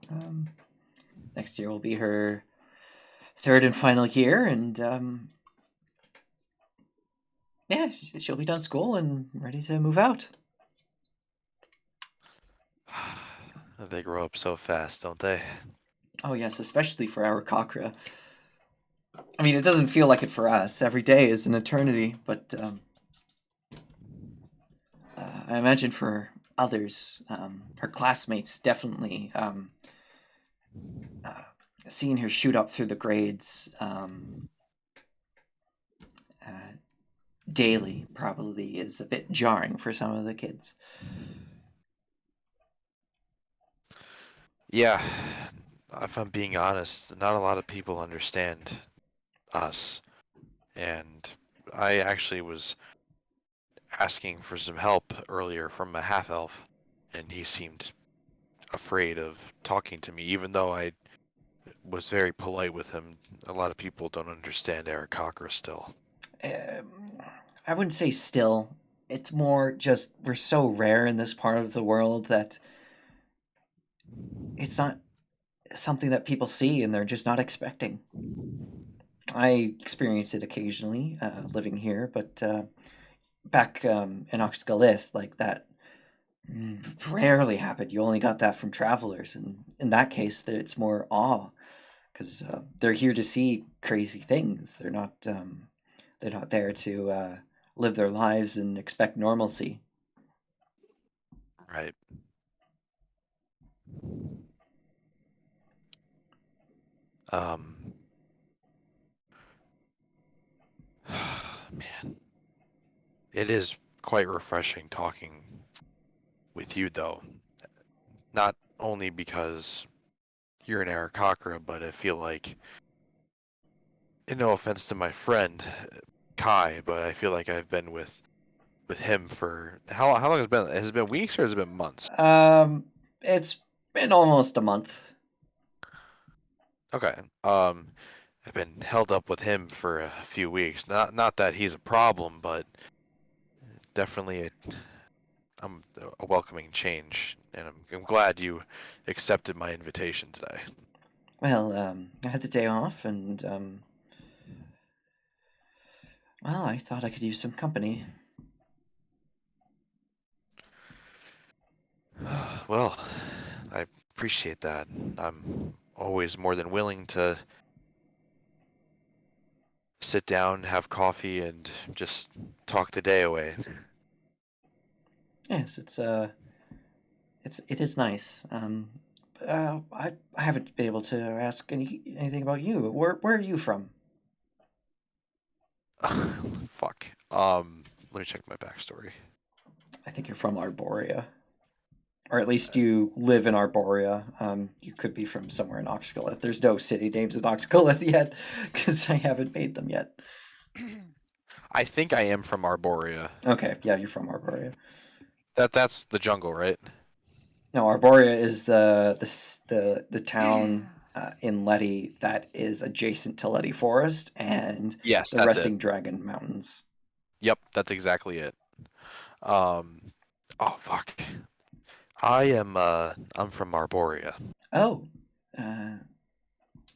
Next year will be her third and final year, and yeah, she'll be done school and ready to move out. They grow up so fast, don't they? Oh yes, especially for our Kakra. I mean, it doesn't feel like it for us. Every day is an eternity, but I imagine for others, her classmates definitely uh, seeing her shoot up through the grades uh, daily probably is a bit jarring for some of the kids. Yeah. If I'm being honest, not a lot of people understand us. And I actually was asking for some help earlier from a half elf, and he seemed afraid of talking to me, even though I was very polite with him. A lot of people don't understand Eric Cocker still. Um, I wouldn't say still. It's more just we're so rare in this part of the world that it's not something that people see and they're just not expecting. I experience it occasionally living here, but back in Oxgalith, like that rarely happened. You only got that from travelers, and in that case, it's more awe because they're here to see crazy things. They're not there to live their lives and expect normalcy. Right. Um, man, it is quite refreshing talking with you, though. Not only because you're an Aarakocra, but I feel like, and no offense to my friend Kai, but I feel like I've been with him for how long has it been? Has it been weeks or has it been months? It's been almost a month. Okay. I've been held up with him for a few weeks. Not that he's a problem, but definitely a welcoming change, and I'm glad you accepted my invitation today. Well, I had the day off, and well, I thought I could use some company. Well, I appreciate that. I'm always more than willing to sit down, have coffee, and just talk the day away. Yes, it is nice. I haven't been able to ask anything about you. Where are you from? Fuck. Let me check my backstory. I think you're from Arborea, or at least you live in Arborea. You could be from somewhere in Oxcalith. There's no city names in Oxcalith yet, because I haven't made them yet. I think I am from Arborea. Okay, yeah, you're from Arborea. That's the jungle, right? No, Arborea is the town in Letty that is adjacent to Letty Forest and Yes, the that's it. Resting Dragon Mountains. Yep, that's exactly it. Um, oh fuck. I'm from Arborea. Oh, uh,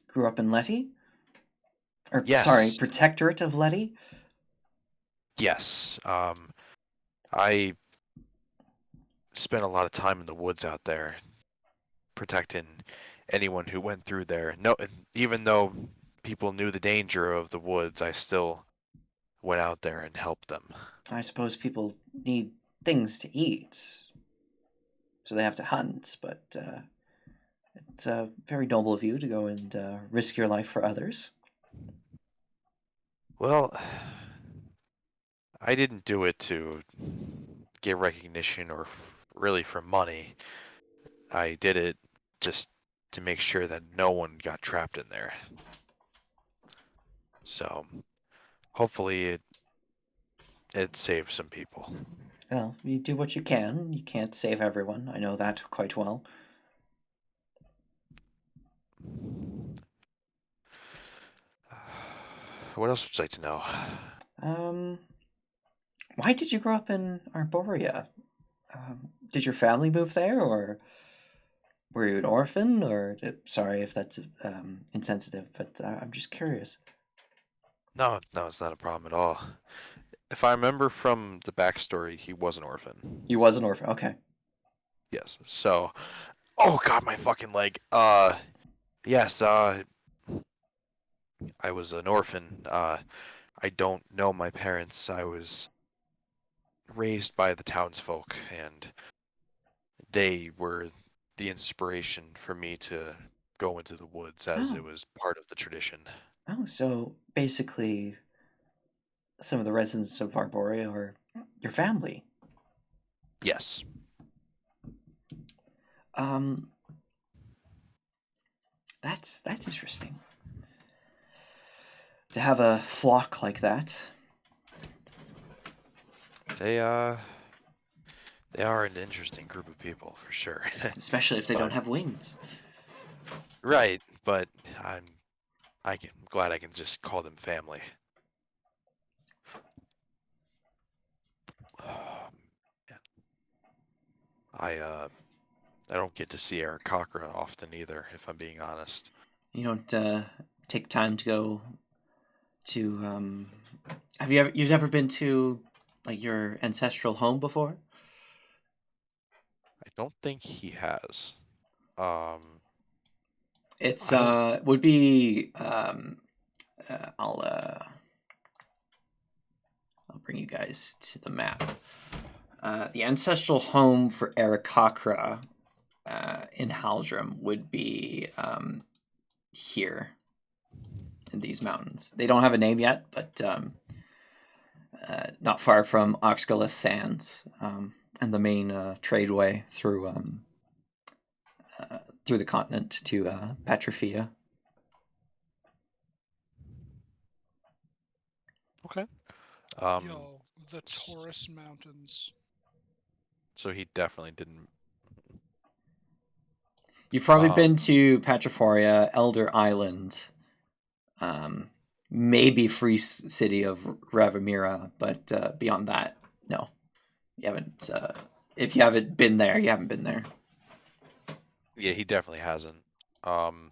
grew up in Letty? Or, sorry, Yes, Protectorate of Letty? yes. I spent a lot of time in the woods out there protecting anyone who went through there. No, even though people knew the danger of the woods, I still went out there and helped them. I suppose people need things to eat, so they have to hunt, but it's very noble of you to go and risk your life for others. Well, I didn't do it to get recognition or really for money. I did it just to make sure that no one got trapped in there. So hopefully it saved some people. Well, you do what you can. You can't save everyone. I know that quite well. What else would you like to know? Um, why did you grow up in Arborea? Did your family move there, or were you an orphan? Or sorry if that's insensitive, but I'm just curious. No, no, it's not a problem at all. If I remember from the backstory, he was an orphan. You was an orphan. Okay. Yes. So, oh god, my fucking leg. Yes. I was an orphan. I don't know my parents. I was raised by the townsfolk, and they were the inspiration for me to go into the woods as it Oh, was part of the tradition. oh. So basically, some of the residents of Arborea are your family. Yes. Um, that's interesting to have a flock like that. They uh they are an interesting group of people for sure. Especially if they don't But have wings. right, but I'm glad I can just call them family. Man, I don't get to see Eric Cochran often either, if I'm being honest. You don't take time to go to. Have you ever? You've never been to like your ancestral home before? I don't think he has. Um, It's I don't. would be I'll I'll bring you guys to the map. The ancestral home for Aarakocra in Haldrum would be here in these mountains. They don't have a name yet, but not far from Oxgolith Sands and the main tradeway through the continent to Petrofia. Okay. Um, Yo, the Taurus Mountains. so he definitely didn't. You've probably Um, been to Petroforia, Elder Island, maybe free city of Ravamira, but beyond that, no, you haven't. If you haven't been there, you haven't been there. Yeah, he definitely hasn't. Um,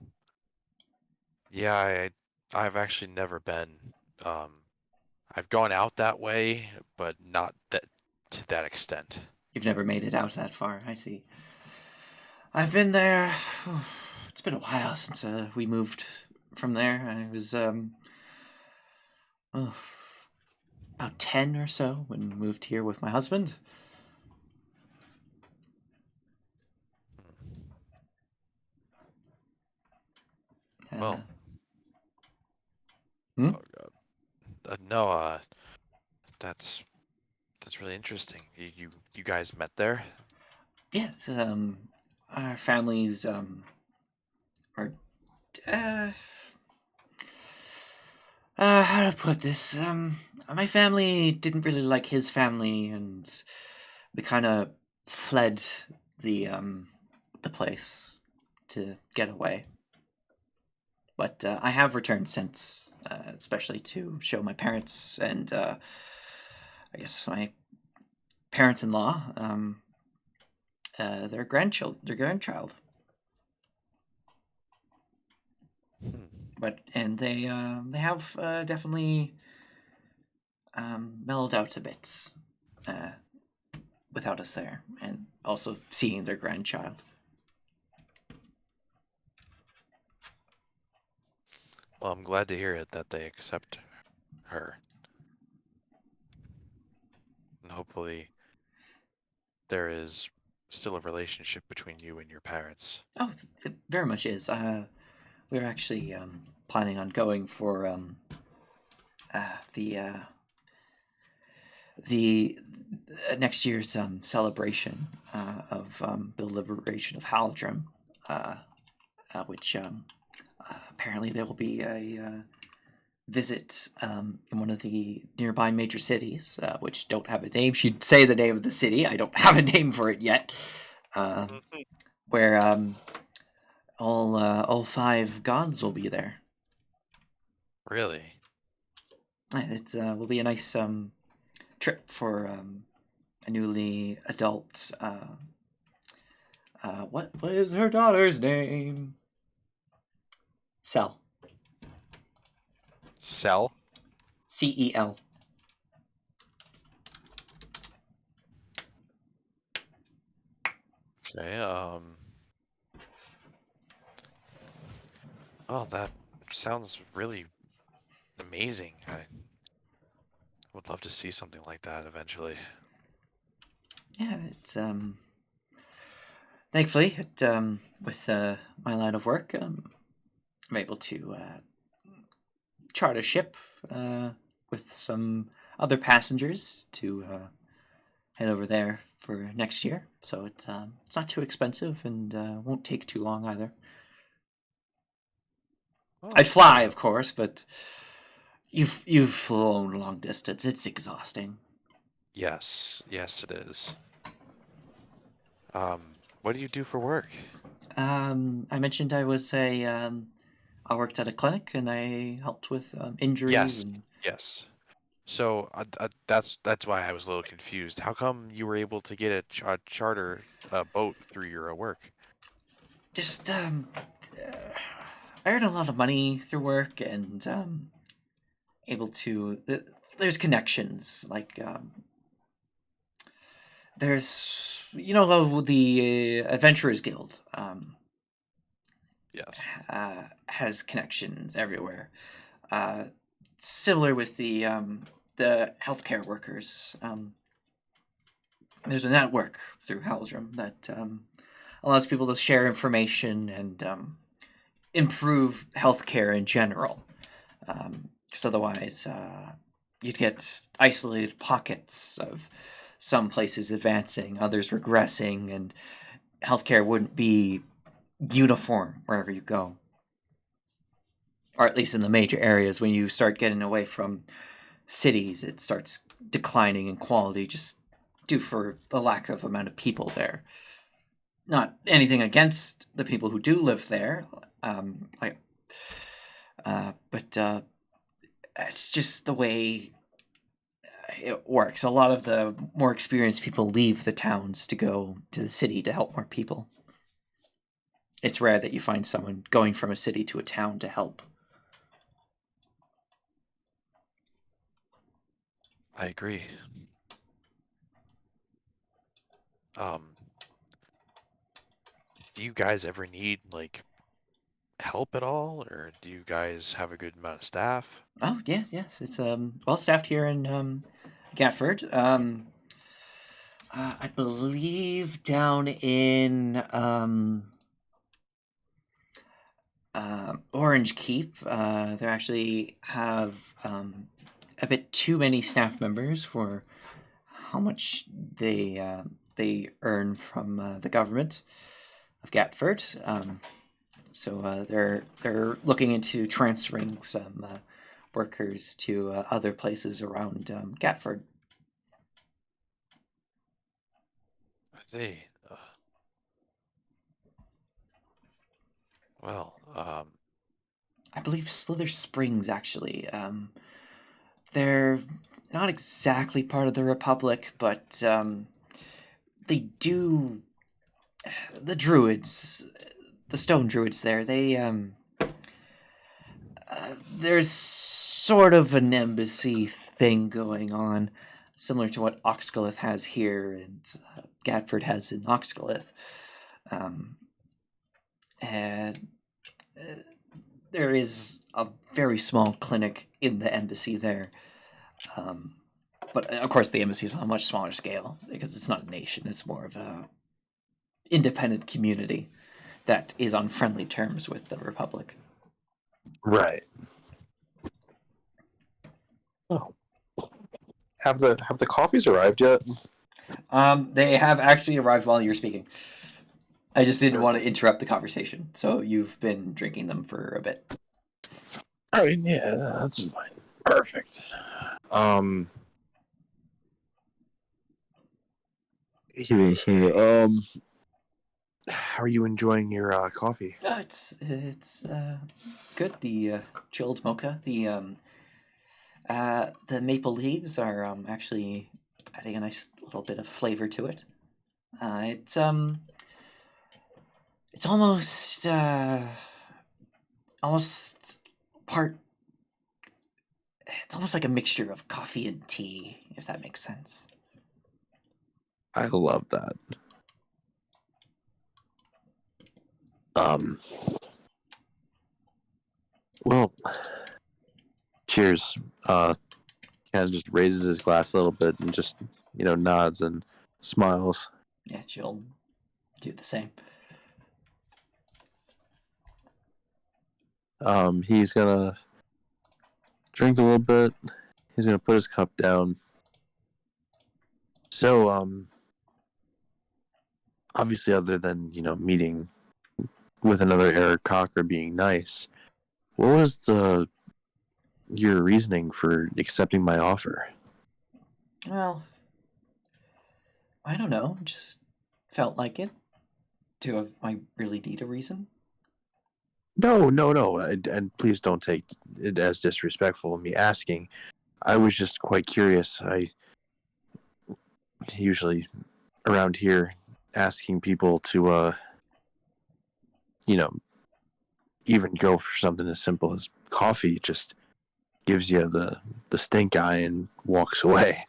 yeah, I've actually never been. Um, I've gone out that way, but not that to that extent. You've never made it out that far. I see. I've been there. It's been a while since we moved from there. I was oh, about 10 or so when we moved here with my husband. Uh, Well, hmm? oh God. No, that's that's really interesting. You guys met there? Yes, our families are. Uh, how to put this? My family didn't really like his family, and we kind of fled the place to get away. But I have returned since, especially to show my parents and I guess my parents-in-law their grandchild. Hmm. But and they have definitely mellowed out a bit uh, without us there, and also seeing their grandchild. Well, I'm glad to hear it that they accept her, and hopefully there is still a relationship between you and your parents. Oh, it very much is. We're actually planning on going for uh, the uh, the next year's celebration of the liberation of Haldrum, uh, which apparently there will be a visit in one of the nearby major cities, which don't have a name. She'd say the name of the city. I don't have a name for it yet. Uh, where all five gods will be there. Really? It will be a nice trip for a newly adult. What is her daughter's name? Cel. Sell? Cel. Okay, oh, that sounds really amazing. I would love to see something like that eventually. Yeah, it's thankfully it with my line of work, I'm able to chart a ship with some other passengers to head over there for next year. So it's not too expensive and won't take too long either. Oh, I'd that's fly, good. of course, but you've flown long distance. It's exhausting. Yes, yes, it is. What do you do for work? I mentioned I worked at a clinic and I helped with injuries Yes, and yes. So that's why I was a little confused. How come you were able to get a charter boat through your work? just I earn a lot of money through work and able to. There's connections like there's the Adventurers Guild Yes. has connections everywhere. Uh, Similar with the healthcare workers. There's a network through Haldrum that allows people to share information and improve healthcare in general. Because otherwise, you'd get isolated pockets of some places advancing, others regressing, and healthcare wouldn't be uniform wherever you go. Or at least in the major areas. When you start getting away from cities, it starts declining in quality just due for the lack of amount of people there. Not anything against the people who do live there. Like But it's just the way it works. A lot of the more experienced people leave the towns to go to the city to help more people. It's rare that you find someone going from a city to a town to help. I agree. Do you guys ever need like help at all, or do you guys have a good amount of staff? Oh yes, it's well staffed here in Gatford. I believe down in Orange Keep, they actually have a bit too many staff members for how much they earn from the government of Gatford. So they're looking into transferring some workers to other places around Gatford. I see. Well, I believe Slither Springs actually. They're not exactly part of the Republic, but they do. The druids, the stone druids there, there's sort of an embassy thing going on, similar to what Oxgalith has here and Gatford has in Oxgalith. And there is a very small clinic in the embassy there. But of course, the embassy is on a much smaller scale because it's not a nation, it's more of a independent community that is on friendly terms with the Republic. Right. Oh. Have the coffees arrived yet? They have actually arrived while you're speaking. I just didn't want to interrupt the conversation, so you've been drinking them for a bit. I mean, yeah, that's fine. Perfect. How are you enjoying your coffee? It's good. The chilled mocha. The maple leaves are actually adding a nice little bit of flavor to it. It's almost almost part. It's almost like a mixture of coffee and tea, if that makes sense. I love that. Well, cheers. Kind of just raises his glass a little bit and just, nods and smiles. Yeah, she'll do the same. He's gonna drink a little bit. He's gonna put his cup down. So, obviously, other than, meeting with another Eric Cocker being nice, what was your reasoning for accepting my offer? Well, I don't know. Just felt like it. Do I really need a reason? No. And please don't take it as disrespectful of me asking. I was just quite curious. I usually around here asking people to, even go for something as simple as coffee just gives you the stink eye and walks away.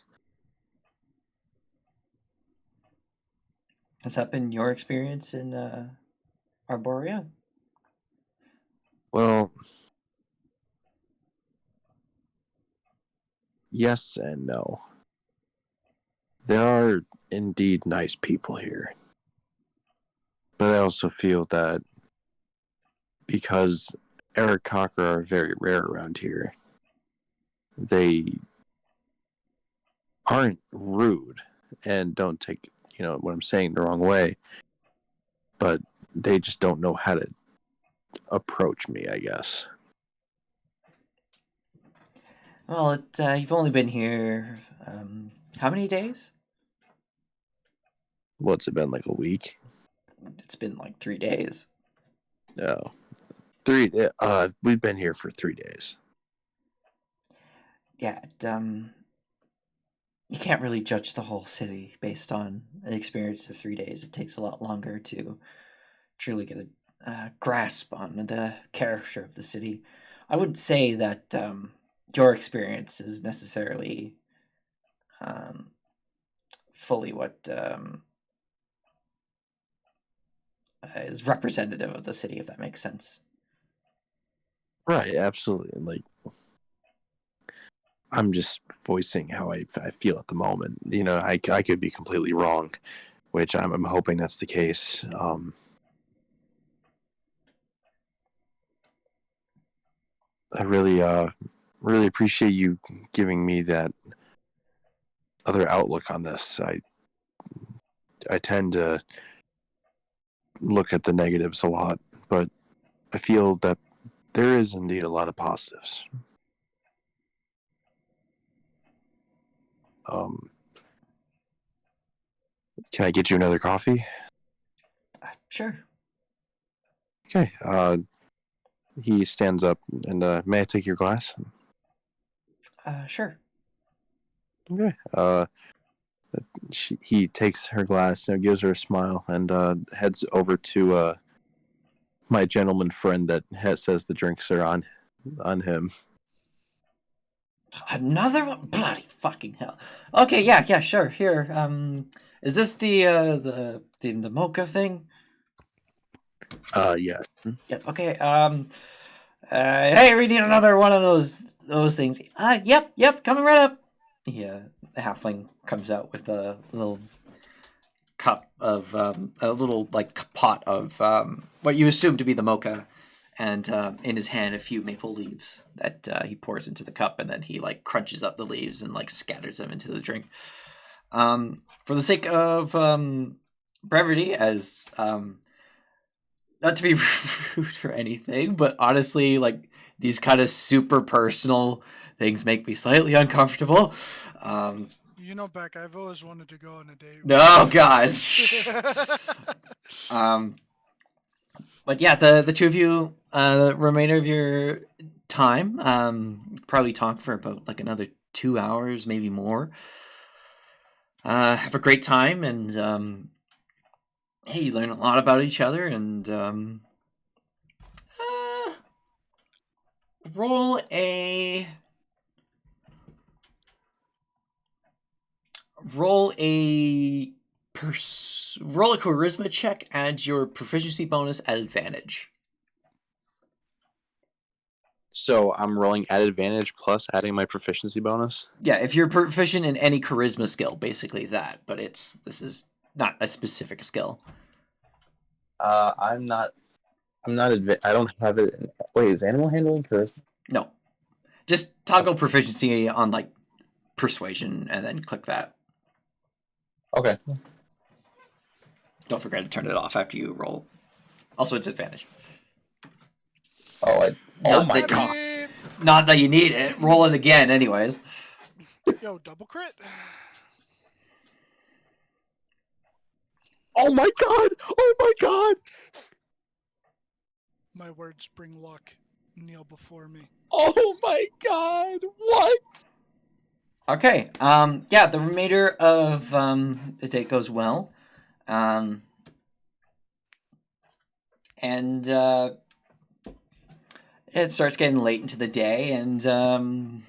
Has that been your experience in Arborea? Well, yes and no. There are indeed nice people here. But I also feel that because Eric Cocker are very rare around here, they aren't rude and don't take, what I'm saying the wrong way, but they just don't know how to approach me, I guess. Well, you've only been here how many days? What's it been, like a week? It's been like 3 days. No. We've been here for 3 days. Yeah, you can't really judge the whole city based on an experience of 3 days. It takes a lot longer to truly get a grasp on the character of the city. I wouldn't say that your experience is necessarily fully what is representative of the city, if that makes sense. Right, absolutely. Like, I'm just voicing how I feel at the moment. You know, I could be completely wrong, which I'm hoping that's the case. I really appreciate you giving me that other outlook on this. I tend to look at the negatives a lot, but I feel that there is indeed a lot of positives. Can I get you another coffee? Sure. Okay. He stands up and may I take your glass? Sure. Okay. He takes her glass and gives her a smile and heads over to my gentleman friend that says the drinks are on him. Another one? Bloody fucking hell. Okay, yeah, sure. Here, is this the mocha thing? Yeah. Yeah. Okay. Hey, we need another one of those things. Yep, coming right up. Yeah, the halfling comes out with a little cup of a little like pot of what you assume to be the mocha, and in his hand a few maple leaves that he pours into the cup, and then he like crunches up the leaves and like scatters them into the drink. For the sake of brevity, as not to be rude or anything, but honestly, like these kind of super personal things make me slightly uncomfortable. You know, Beck, I've always wanted to go on a date. Oh God. But yeah, the two of you, remainder of your time, probably talk for about like another 2 hours, maybe more. Have a great time, and hey, you learn a lot about each other, and roll a roll a roll a charisma check. Add your proficiency bonus at advantage. So I'm rolling at advantage plus adding my proficiency bonus. Yeah, if you're proficient in any charisma skill, basically that. But this is not a specific skill. I'm not. I don't have it. Wait, is animal handling charisma? No, just toggle proficiency on like persuasion, and then click that. Okay. Don't forget to turn it off after you roll. Also, it's advantage. Oh my god! Beep. Not that you need it. Roll it again, anyways. Yo, double crit. Oh my god! Oh my god! My words bring luck. Kneel before me. Oh my god! What? Okay. Yeah, the remainder of the day goes well. And it starts getting late into the day, and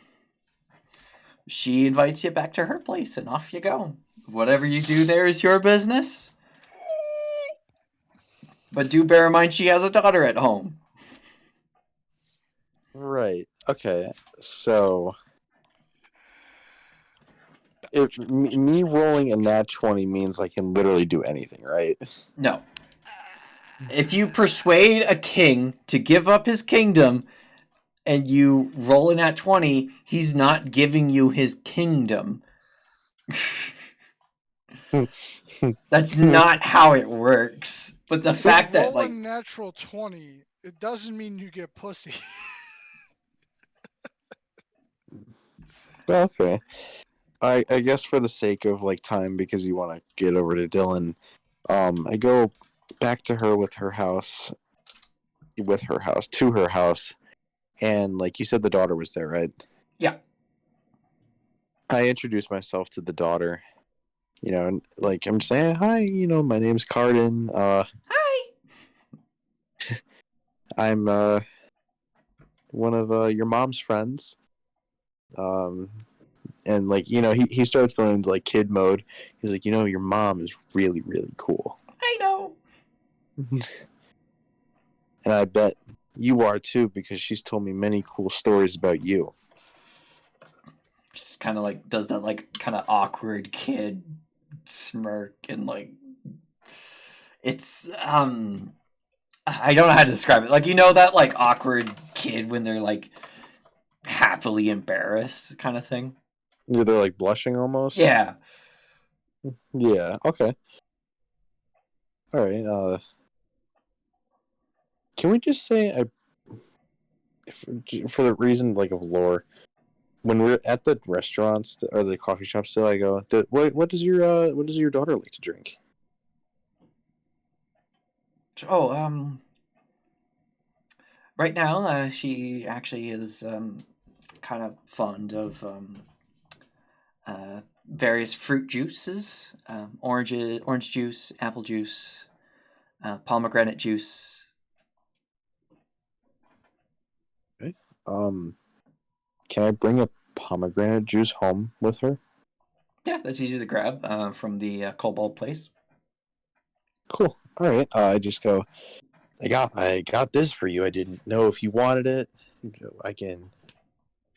she invites you back to her place, and off you go. Whatever you do there is your business. But do bear in mind she has a daughter at home. Right. Okay. So, if me rolling a nat 20 means I can literally do anything, right? No. If you persuade a king to give up his kingdom and you roll in that 20, he's not giving you his kingdom. That's not how it works. But the fact that, roll a like, natural 20, it doesn't mean you get pussy. Okay. I guess for the sake of like time, because you want to get over to Dylan, I go back to her with her house, with her house to her house, and like you said, the daughter was there, right? Yeah. I introduced myself to the daughter, and like I'm saying, hi, my name's Karden. Hi. I'm one of your mom's friends. And like he starts going into like kid mode. He's like, your mom is really really cool, I know. and I bet you are too because she's told me many cool stories about you. Just kind of like does that like kind of awkward kid smirk and like it's I don't know how to describe it. Like that like awkward kid when they're like happily embarrassed kind of thing. Yeah, they're like blushing almost. Yeah. Yeah. Okay. All right. Can we just say for the reason like of lore, when we're at the restaurants or the coffee shops, still I go, what does your daughter like to drink? Oh, right now she actually is kind of fond of various fruit juices, orange juice, apple juice, pomegranate juice. Okay. Can I bring a pomegranate juice home with her? Yeah, that's easy to grab from the Cobalt place. Cool. All right. I just go. I got this for you. I didn't know if you wanted it. I can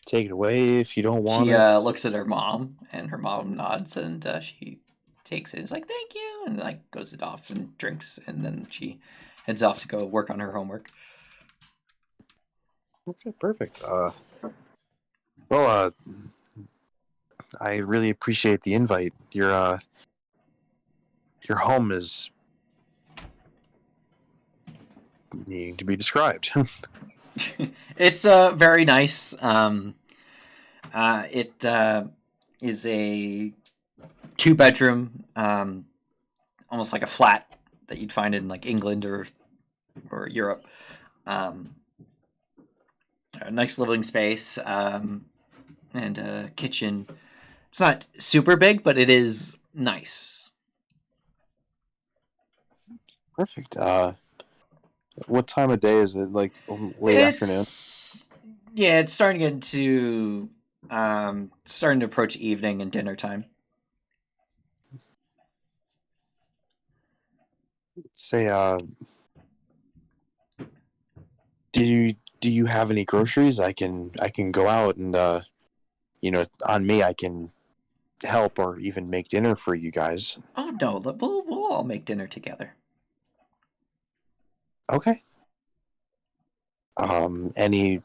take it away if you don't want She it. looks at her mom, and her mom nods, and she takes it. It's like thank you, and like goes it off and drinks, and then she heads off to go work on her homework. Okay, perfect. Well, I really appreciate the invite. Your home is needing to be described. It's very nice. It is a 2-bedroom, almost like a flat that you'd find in like England or Europe. Um, a nice living space and a kitchen. It's not super big, but it is nice. Perfect. What time of day is it? Like late afternoon? It's starting to get into starting to approach evening and dinner time. Say, do you have any groceries? I can go out and on me I can help or even make dinner for you guys. Oh no, we'll all make dinner together. Okay. Any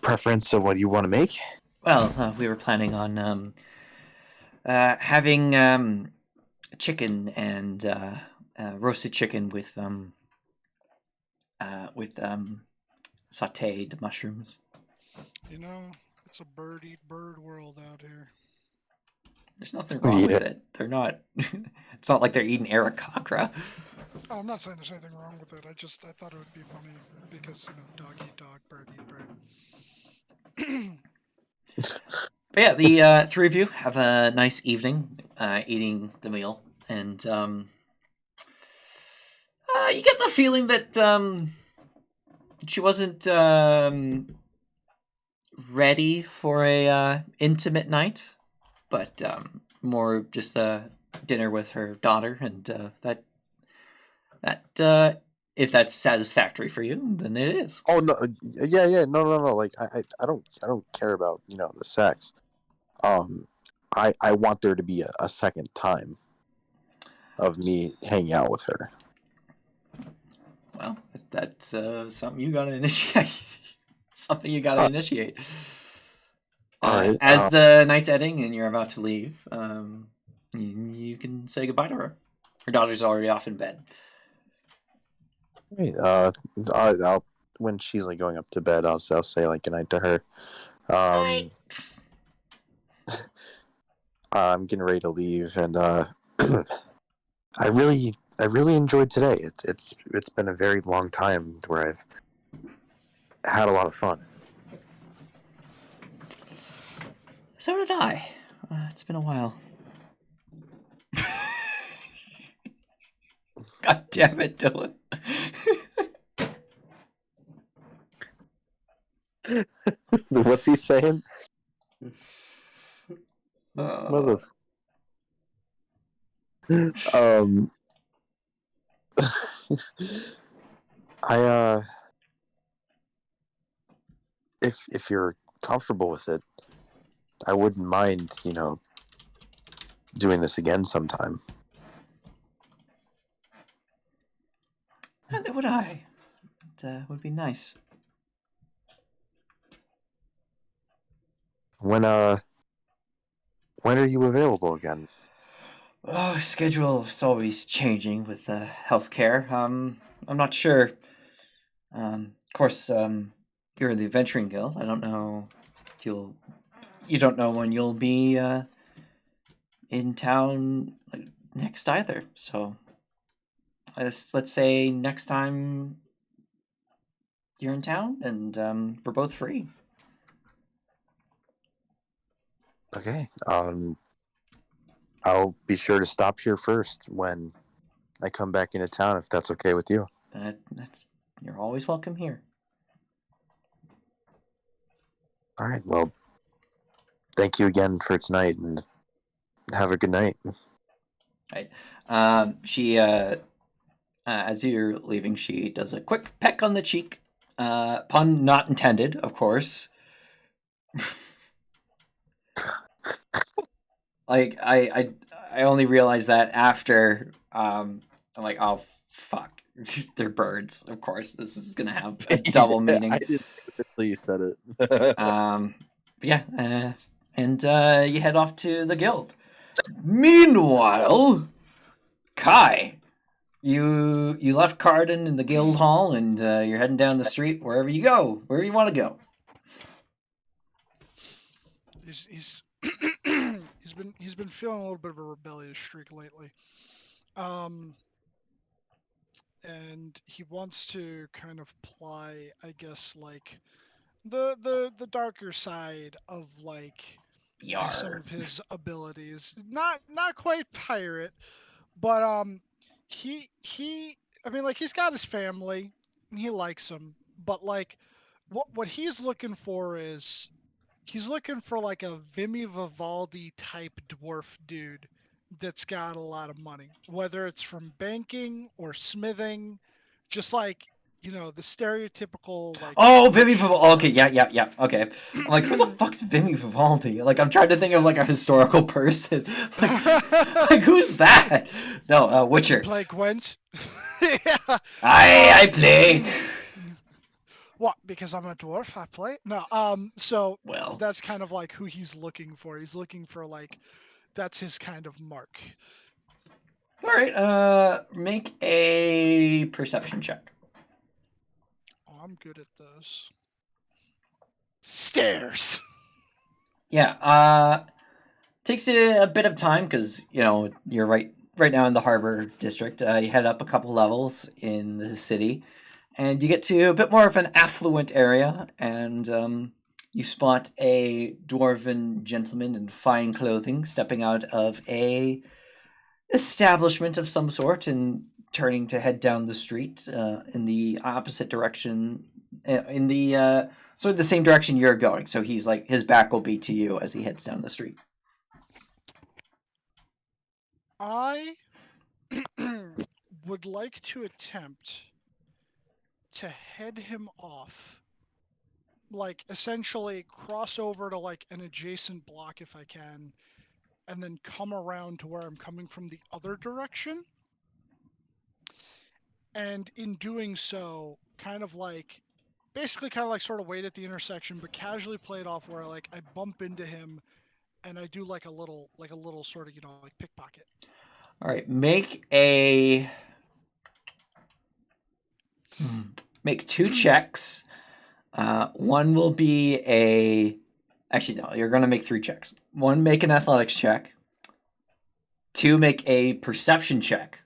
preference of what you want to make? Well, we were planning on having chicken and roasted chicken with sautéed mushrooms. It's a bird eat bird world out here. There's nothing wrong Yeah. with it. They're not. It's not like they're eating aarakocra. Oh, I'm not saying there's anything wrong with it. I thought it would be funny because dog eat dog, bird eat bird. But yeah, the three of you have a nice evening eating the meal, and you get the feeling that she wasn't ready for a intimate night, but more just a dinner with her daughter, and that if that's satisfactory for you, then it is. Oh no, yeah, no. Like I don't care about the sex. I want there to be a second time of me hanging out with her. Well, that's something you gotta initiate. Something you gotta initiate. All right. As the night's ending and you're about to leave, you can say goodbye to her. Her daughter's already off in bed. Right. I'll when she's like going up to bed, I'll say like goodnight to her. Night. I'm getting ready to leave, and I really enjoyed today. It's been a very long time where I've had a lot of fun. So did I. It's been a while. God damn it, Dylan. What's he saying? Uh, I if you're comfortable with it, I wouldn't mind, doing this again sometime. That would I. It would be nice. When are you available again? Oh, schedule is always changing with healthcare. I'm not sure. Of course, you're in the Adventuring Guild. I don't know if you don't know when you'll be in town next either. So let's say next time you're in town, and we're both free. Okay. I'll be sure to stop here first when I come back into town, if that's okay with you. You're always welcome here. All right. Well, thank you again for tonight, and have a good night. Right. She as you're leaving, she does a quick peck on the cheek. Pun not intended, of course. Like I only realized that after I'm like, oh fuck, they're birds. Of course, this is gonna have a double meaning. I didn't until you said it. Yeah, and you head off to the guild. Meanwhile, Kai, you left Karden in the guild hall, and you're heading down the street wherever you go, wherever you want to go. He's he's been feeling a little bit of a rebellious streak lately. And he wants to kind of ply, I guess, like the darker side of like some Yar. of his abilities. Not quite pirate, but he I mean, like, he's got his family and he likes them, but like what he's looking for is he's looking for like a Vimy Vivaldi type dwarf dude that's got a lot of money, whether it's from banking or smithing, just like, the stereotypical like Oh, Vimy rich Vivaldi. Okay, dwarf. yeah. Okay. I'm like, who the fuck's Vimy Vivaldi? Like, I'm trying to think of like a historical person. Like who's that? No, You Witcher. play Gwent? Yeah. I play. What? Because I'm a dwarf, I play? No. So Well, that's kind of like who he's looking for. He's looking for like that's his kind of mark. all right. Make a perception check. Oh, I'm good at those. Stairs. Yeah. Takes you a bit of time because you're right now in the harbor district. You head up a couple levels in the city, and you get to a bit more of an affluent area, and you spot a dwarven gentleman in fine clothing stepping out of a establishment of some sort and turning to head down the street in the opposite direction, in the sort of the same direction you're going. So he's like, his back will be to you as he heads down the street. I would like to attempt to head him off, like essentially cross over to like an adjacent block if I can, and then come around to where I'm coming from the other direction. And in doing so, basically kind of like sort of wait at the intersection, but casually play it off where like I bump into him and I do like a little sort of, like pickpocket. All right, make two checks. One will be a. Actually, no, you're going to make three checks. One, make an athletics check. Two, make a perception check.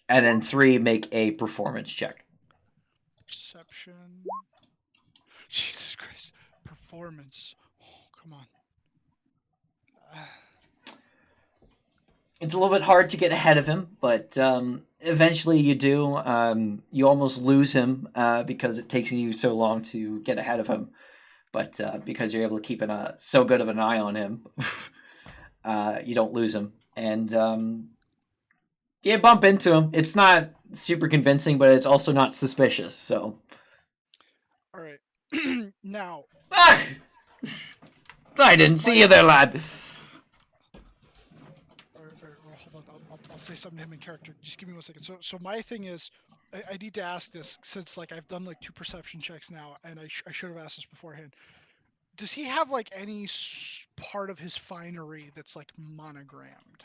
And then three, make a performance check. Perception. Jesus Christ. Performance. Oh, come on. It's a little bit hard to get ahead of him, but eventually you do. You almost lose him because it takes you so long to get ahead of him. But because you're able to keep so good of an eye on him, you don't lose him. And you bump into him. It's not super convincing, but it's also not suspicious. So, All right. Now, ah! I didn't see you there, lad. or hold on. I'll say something to him in character. Just give me 1 second. So my thing is, I need to ask this since like I've done like 2 perception checks now, and I should have asked this beforehand. Does he have like any part of his finery that's like monogrammed?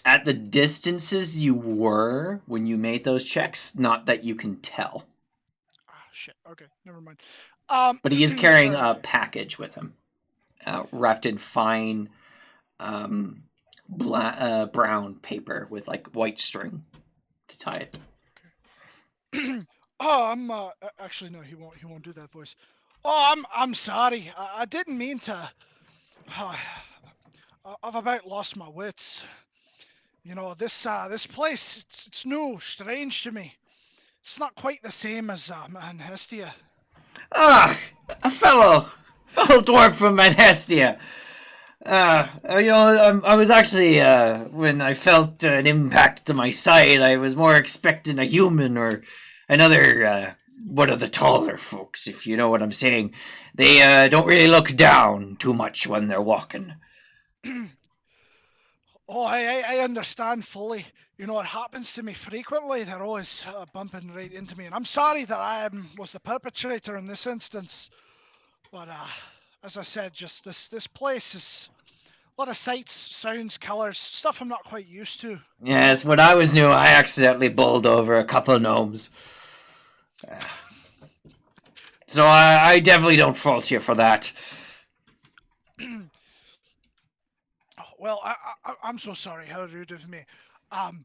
At the distances you were when you made those checks, not that you can tell. Ah, shit. Okay, never mind. But he is carrying a alright. package with him, wrapped in fine brown paper with like white string to tie it. Oh, I'm actually no, he won't do that voice. Oh, I'm sorry. I didn't mean to. I've about lost my wits. You know, this place, it's new, strange to me. It's not quite the same as Manhestia. Ah, a fellow dwarf from Manhestia. I was actually, when I felt an impact to my side, I was more expecting a human or another, one of the taller folks, if you know what I'm saying. They, don't really look down too much when they're walking. Oh, I understand fully. You know, it happens to me frequently. They're always bumping right into me, and I'm sorry that I was the perpetrator in this instance. But as I said, just this place is a lot of sights, sounds, colours, stuff I'm not quite used to. Yes, when I was new, I accidentally bowled over a couple of gnomes. So I definitely don't fault you for that. Well, I'm so sorry. How rude of me. Hold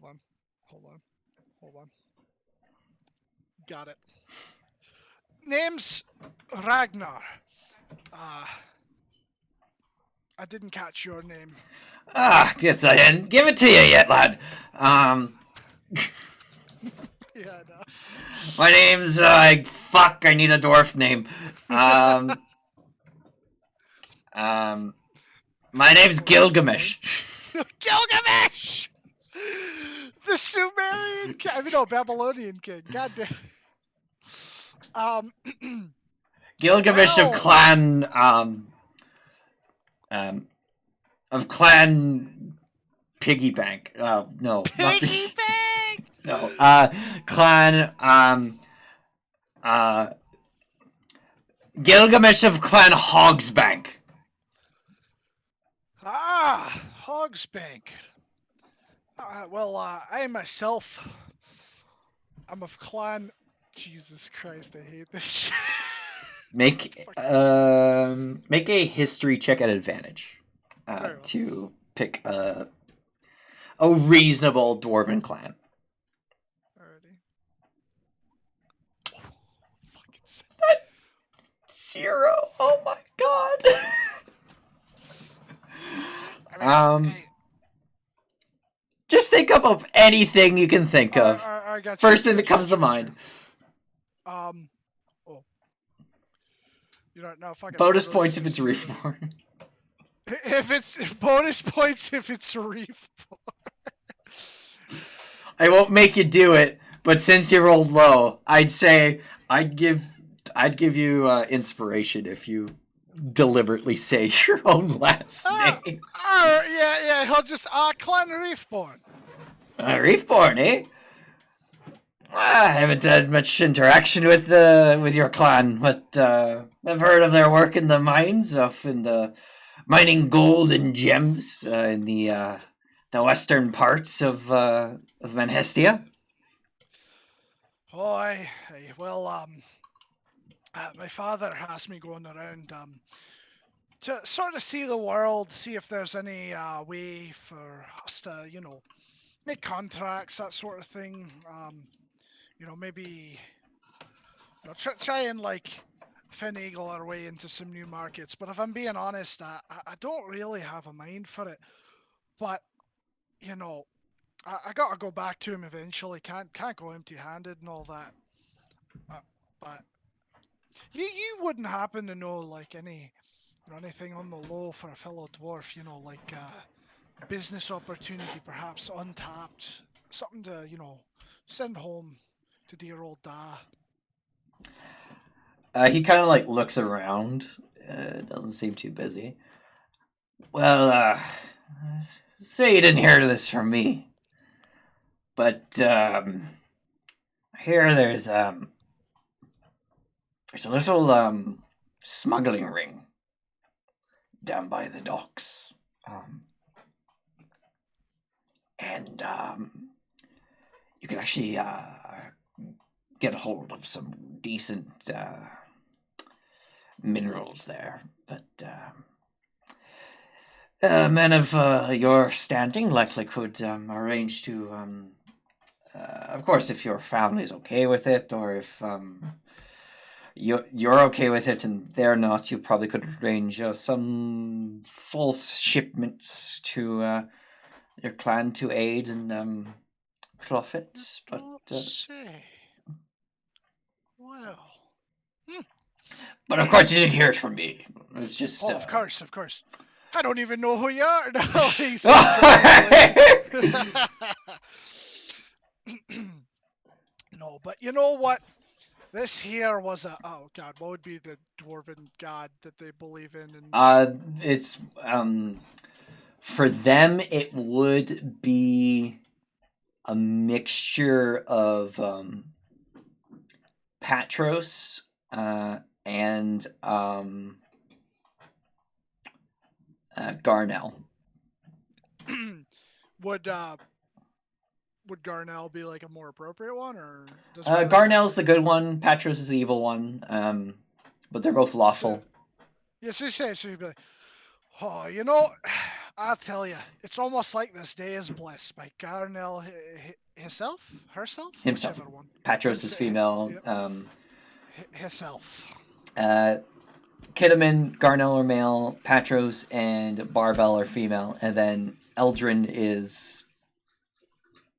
on, hold on, hold on. Got it. Name's Ragnar. Uh, I didn't catch your name. Guess I didn't give it to you yet, lad. Yeah, no. My name's, fuck, I need a dwarf name. My name's Gilgamesh. Gilgamesh! The Sumerian king. I mean, no, Babylonian king. God damn. Gilgamesh Well, of clan Piggy Bank. No, not Piggy bank. no. Clan, uh, Gilgamesh of clan Hogsbank. Ah, Hogsbank. Well, I myself, I'm of clan. Jesus Christ, I hate this shit. Make a history check at advantage Very well. to pick a reasonable dwarven clan. Alrighty. Fucking sick. 0. Oh my god. I mean, hey, Just think up of anything you can think of. I got you. First thing that comes to mind. Oh. You know, no, fuck it. Bonus I'll go points to if it's stupid. reborn. If it's bonus points if it's reborn. I won't make you do it, but since you rolled low, I'd say I'd give you inspiration if you deliberately say your own last name. Yeah, he'll just Clan Reefborn. Reefborn, eh? I haven't had much interaction with your clan, but I've heard of their work in the mines, in the mining gold and gems in the western parts of Manhestia. Oh, well, my father has me going around to sort of see the world, see if there's any way for us to, you know, make contracts, that sort of thing. You know, maybe Try and like finagle our way into some new markets. But if I'm being honest, I don't really have a mind for it. But you know, I gotta go back to him eventually. Can't go empty-handed and all that. But you wouldn't happen to know like anything on the low for a fellow dwarf? Like business opportunity, perhaps untapped, something to send home to dear old Da. He kind of like looks around. Doesn't seem too busy. Well, say you didn't hear this from me, but here there's a little smuggling ring down by the docks, and you can actually get a hold of some decent minerals there, but men of your standing likely could arrange to, of course, if your family's okay with it, or if you're okay with it and they're not, you probably could arrange some false shipments to your clan to aid in profits. But Let's say. Well. but of course, you didn't hear it from me. It's just. Oh, of course. I don't even know who you are now. He said dramatically. No, but you know what? This here was oh god, what would be the dwarven god that they believe in? It's for them it would be a mixture of Patros and Garnell. Would Garnell be like a more appropriate one, or does Garnell's the good one, Patros is the evil one, but they're both lawful. Yes, she'd be like, oh, I'll tell you, it's almost like this day is blessed by Garnell herself, Himself. whichever one. Patros is female. Herself. Kiddaman, Garnell are male, Patros and Barbell are female, and then Eldrin is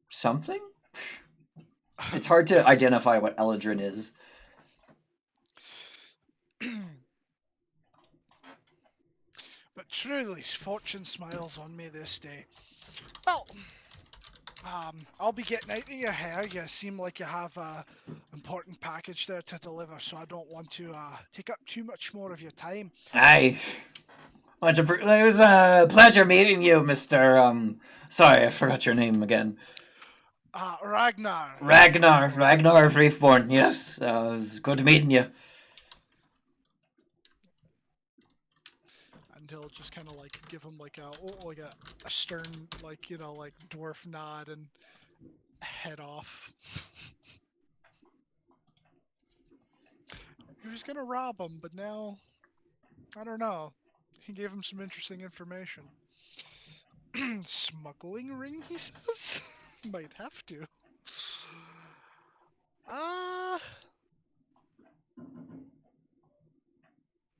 something? It's hard to identify what Eldrin is. But truly, fortune smiles on me this day. Well, I'll be getting out of your hair. You seem like you have an important package there to deliver, so I don't want to take up too much more of your time. Aye. It was a pleasure meeting you, Mr. Sorry, I forgot your name again. Ragnar. Ragnar of Reefborn, yes. It was good meeting you. And he'll just kind of like give him like a stern like dwarf nod and head off. He was gonna rob him, but now I don't know. He gave him some interesting information. Smuggling ring, he says? Might have to.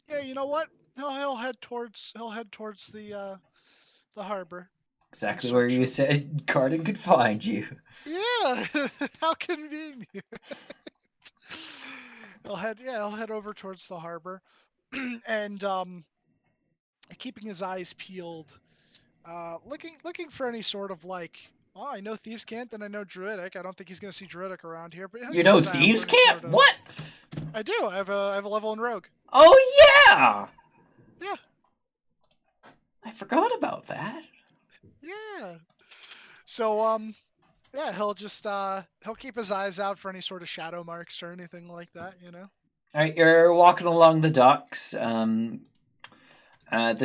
Yeah, you know what? He'll head towards the harbor. Exactly where you said Karden could find you. Yeah, how convenient. He'll head over towards the harbor, and keeping his eyes peeled, looking for any sort of like, oh, I know Thieves' Cant and I know Druidic. I don't think he's gonna see Druidic around here, but you know Thieves' Cant? What? I do. I have a level in Rogue. Oh yeah. Yeah. I forgot about that. Yeah. So yeah, he'll just he'll keep his eyes out for any sort of shadow marks or anything like that, All right, you're walking along the docks. The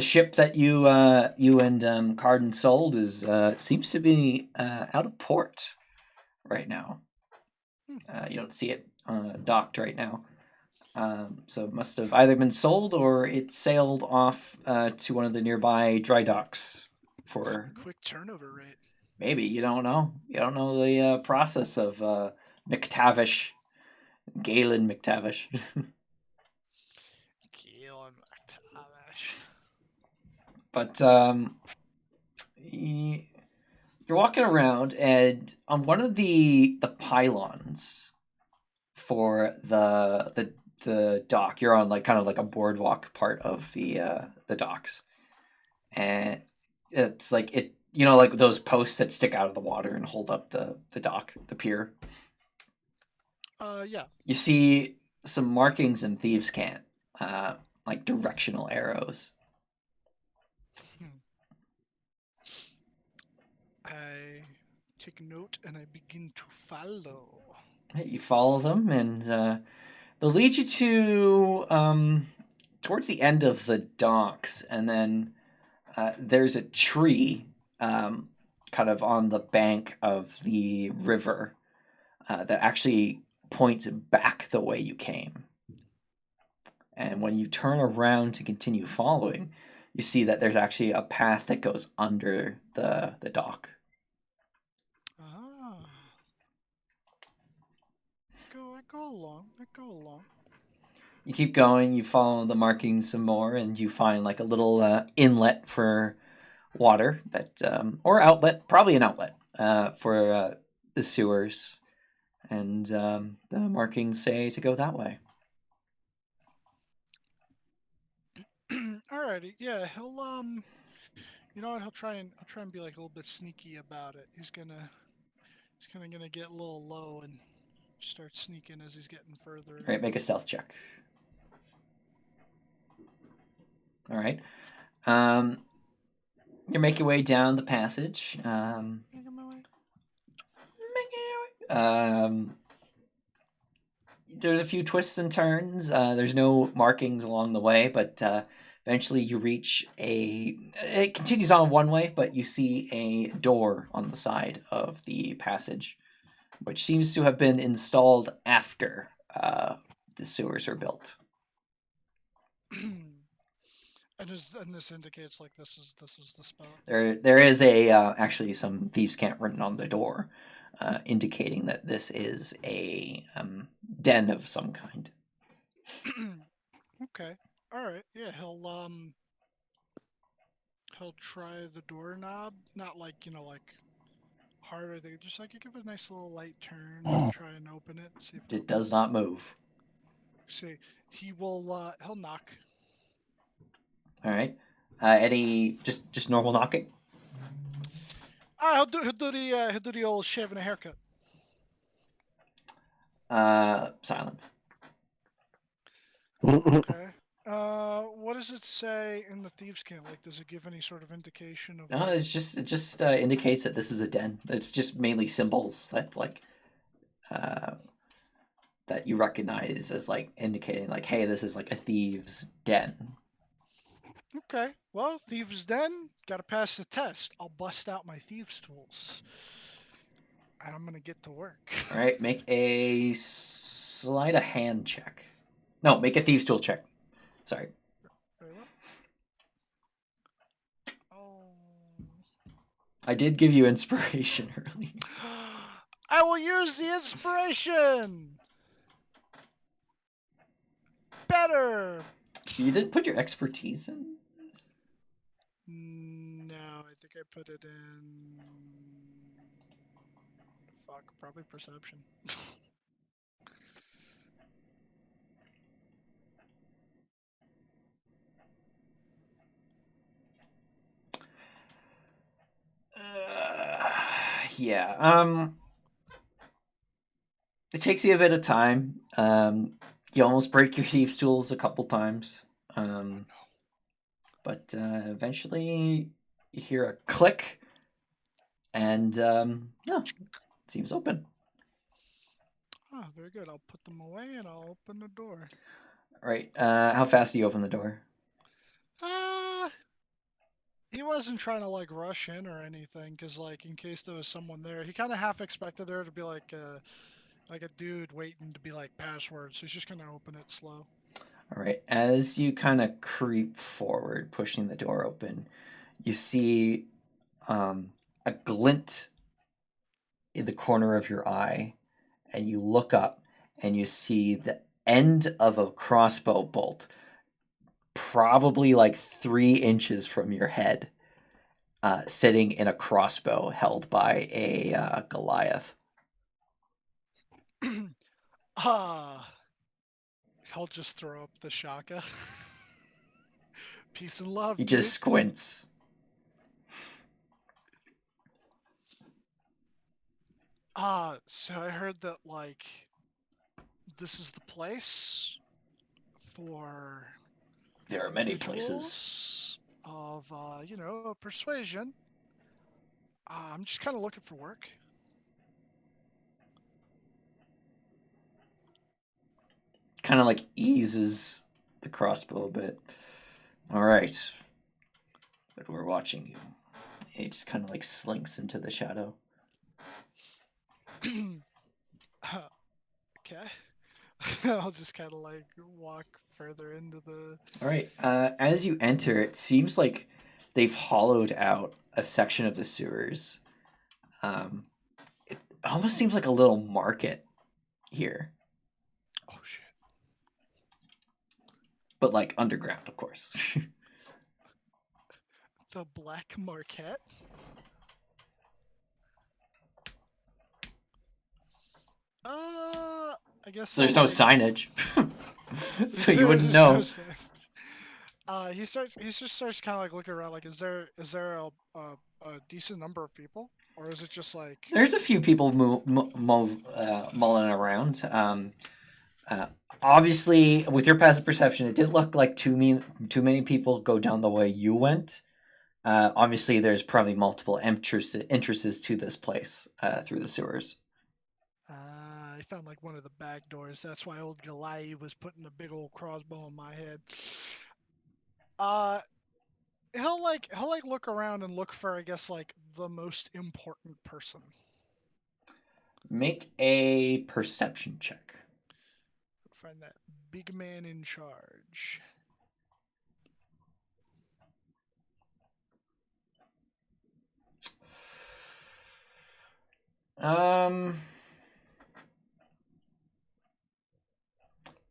ship that you and Karden sold is seems to be out of port right now. You don't see it docked right now. So it must have either been sold or it sailed off to one of the nearby dry docks for quick turnover rate. Maybe you don't know. You don't know the process of McTavish Galen McTavish. Galen McTavish. But you're walking around, and on one of the pylons for the dock, you're on like kind of like a boardwalk part of the docks, and it's like it like those posts that stick out of the water and hold up the dock, the pier. Yeah. You see some markings in thieves' cant, like directional arrows. I take note and I begin to follow. You follow them, and they'll lead you to towards the end of the docks, and then there's a tree kind of on the bank of the river that actually points back the way you came. And when you turn around to continue following, you see that there's actually a path that goes under the dock. Ah. I go along. You keep going, you follow the markings some more, and you find like a little inlet for water that, or outlet, probably an outlet for the sewers. And the markings say to go that way. Alrighty, yeah, you know what? He'll try and be like a little bit sneaky about it. He's kind of gonna get a little low and start sneaking as he's getting further. All right, make a stealth check. All right. You make your way down the passage. Making my way. There's a few twists and turns. There's no markings along the way, but eventually you reach it continues on one way, but you see a door on the side of the passage, which seems to have been installed after the sewers are built. And this indicates like this is the spot. There is actually some thieves' cant written on the door, indicating that this is a den of some kind. Okay. All right. Yeah, he'll try the doorknob, not like like harder. They just like you give it a nice little light turn and try and open it. See if It it does opens. not move. See, he'll knock. All right. Any just normal knocking? He'll do the old shave and a haircut. Silence. Okay. What does it say in the thieves' cant? Like, does it give any sort of indication of? No, it just indicates that this is a den. It's just mainly symbols that like that you recognize as like indicating like, hey, this is like a thieves' den. Okay. Well, thieves' den. Gotta pass the test. I'll bust out my thieves' tools. And I'm gonna get to work. All right, make a sleight of hand check. No, make a thieves' tool check. Sorry. Very well. Oh. I did give you inspiration early. I will use the inspiration. Better. You didn't put your expertise in this? No, I think I put it in. Fuck, probably perception. Yeah. It takes you a bit of time. You almost break your thieves' tools a couple times. But eventually you hear a click, and yeah, it seems open. Oh, very good. I'll put them away and I'll open the door. Right. How fast do you open the door? He wasn't trying to like rush in or anything, cause like in case there was someone there, he kind of half expected there to be like a dude waiting to be like password. So he's just gonna open it slow. All right. As you kind of creep forward, pushing the door open, you see a glint in the corner of your eye, and you look up, and you see the end of a crossbow bolt, probably like 3 inches from your head, sitting in a crossbow held by a Goliath. He'll just throw up the shaka. Peace and love, He dude. just squints. So I heard that, like, this is the place for There are many places. rituals of, persuasion. I'm just kind of looking for work. Kind of like eases the crossbow a bit. All right. But we're watching you. He just kind of like slinks into the shadow. Okay. I'll just kind of like walk further into the. All right. As you enter, it seems like they've hollowed out a section of the sewers. It almost seems like a little market here, Oh shit. but like underground, of course. The Black Marquette. I guess There's I'll, no like, signage, so you wouldn't there's no know. sign. He just starts kind of like looking around, like, is there a decent number of people, or is it just like, There's a few people mulling around. Obviously, with your passive perception, it didn't look like too many people go down the way you went. Obviously, there's probably multiple entrances to this place through the sewers. I found like one of the back doors. That's why old Goliath was putting a big old crossbow on my head. He'll look around and look for, I guess, like the most important person. Make a perception check. Find that big man in charge.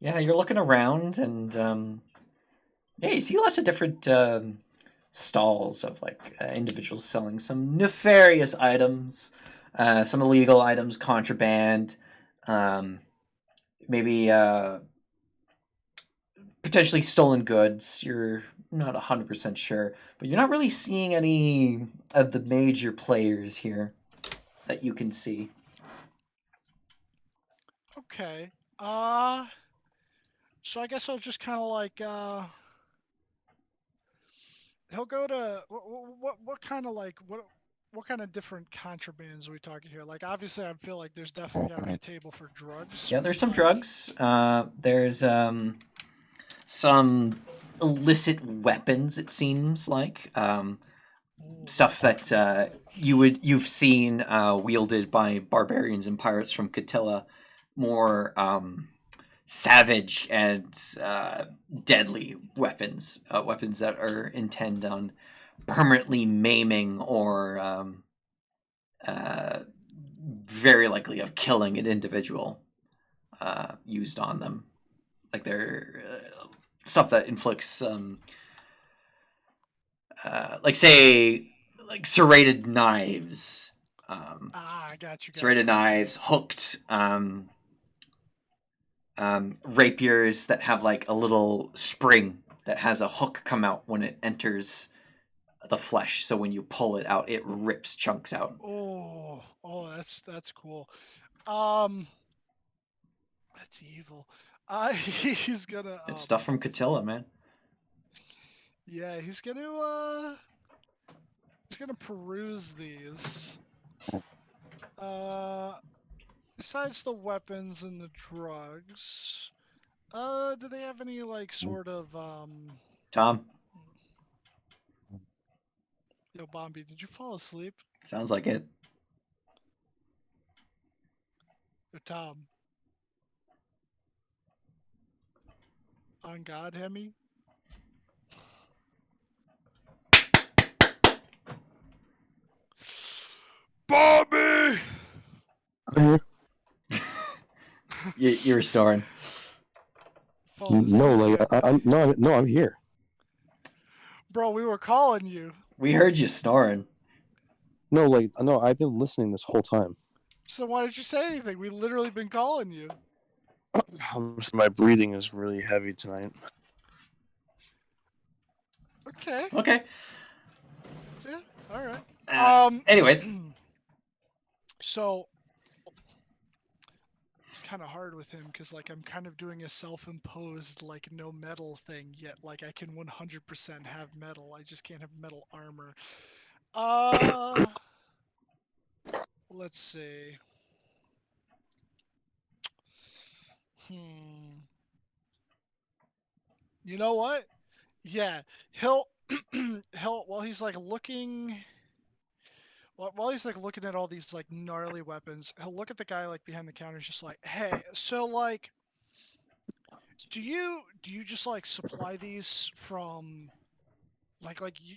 Yeah, you're looking around, and yeah, you see lots of different stalls of like individuals selling some nefarious items, some illegal items, contraband, maybe potentially stolen goods. You're not 100% sure, but you're not really seeing any of the major players here that you can see. Okay. So I guess I'll just kind of like he'll go to what kind of like what kind of different contrabands are we talking here? Like, obviously, I feel like there's definitely got to be a table for drugs. Yeah, there's some like, drugs. There's some illicit weapons. It seems like stuff that you've seen wielded by barbarians and pirates from Catilla, more savage and deadly weapons, weapons that are intent on permanently maiming or very likely of killing an individual used on them. Like they're stuff that inflicts, like say, like serrated knives. I got you. Serrated knives, hooked rapiers that have like a little spring that has a hook come out when it enters the flesh. So when you pull it out, it rips chunks out. Oh, that's cool. That's evil. He's gonna It's stuff from Catilla, man. yeah, he's gonna peruse these. Besides the weapons and the drugs, do they have any like sort of Tom, Yo, Bombi, did you fall asleep? sounds like it. Yo, Tom. On God, Hemi? Bobby! You were snoring. Falling No, asleep. like Yeah. I'm here. Bro, we were calling you. We heard you snoring. No, I've been listening this whole time. So why did you say anything? We literally been calling you. My breathing is really heavy tonight. Okay. Okay. Yeah. All right. Anyways, So it's kind of hard with him because like I'm kind of doing a self-imposed like no metal thing, yet like I can 100% have metal. I just can't have metal armor. Uh, let's see. Hmm. You know what? Yeah, he'll he'll while he's like looking while he's like looking at all these like gnarly weapons, he'll look at the guy like behind the counter. He's just like, "Hey, so like, do you just like supply these from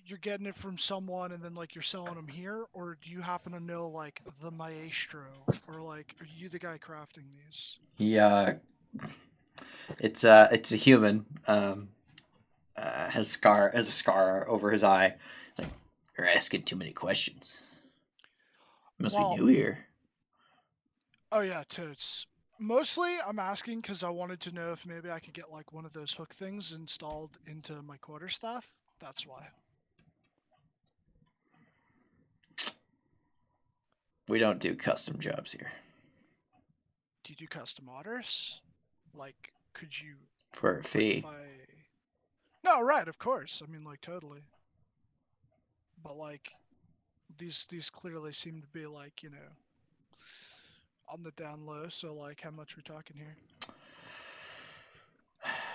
you're getting it from someone and then like you're selling them here, or do you happen to know like the maestro, or like are you the guy crafting these?" yeah, it's a human. Has a scar over his eye. It's like, you're asking too many questions. You must be Well, new here. oh yeah, totes. Mostly, I'm asking because I wanted to know if maybe I could get like one of those hook things installed into my quarterstaff. That's why. We don't do custom jobs here Do you do custom orders? Like, could you for a like if fee. I? No, right, of course. I mean, like totally. But like these clearly seem to be like on the down low. So like, how much we talking here?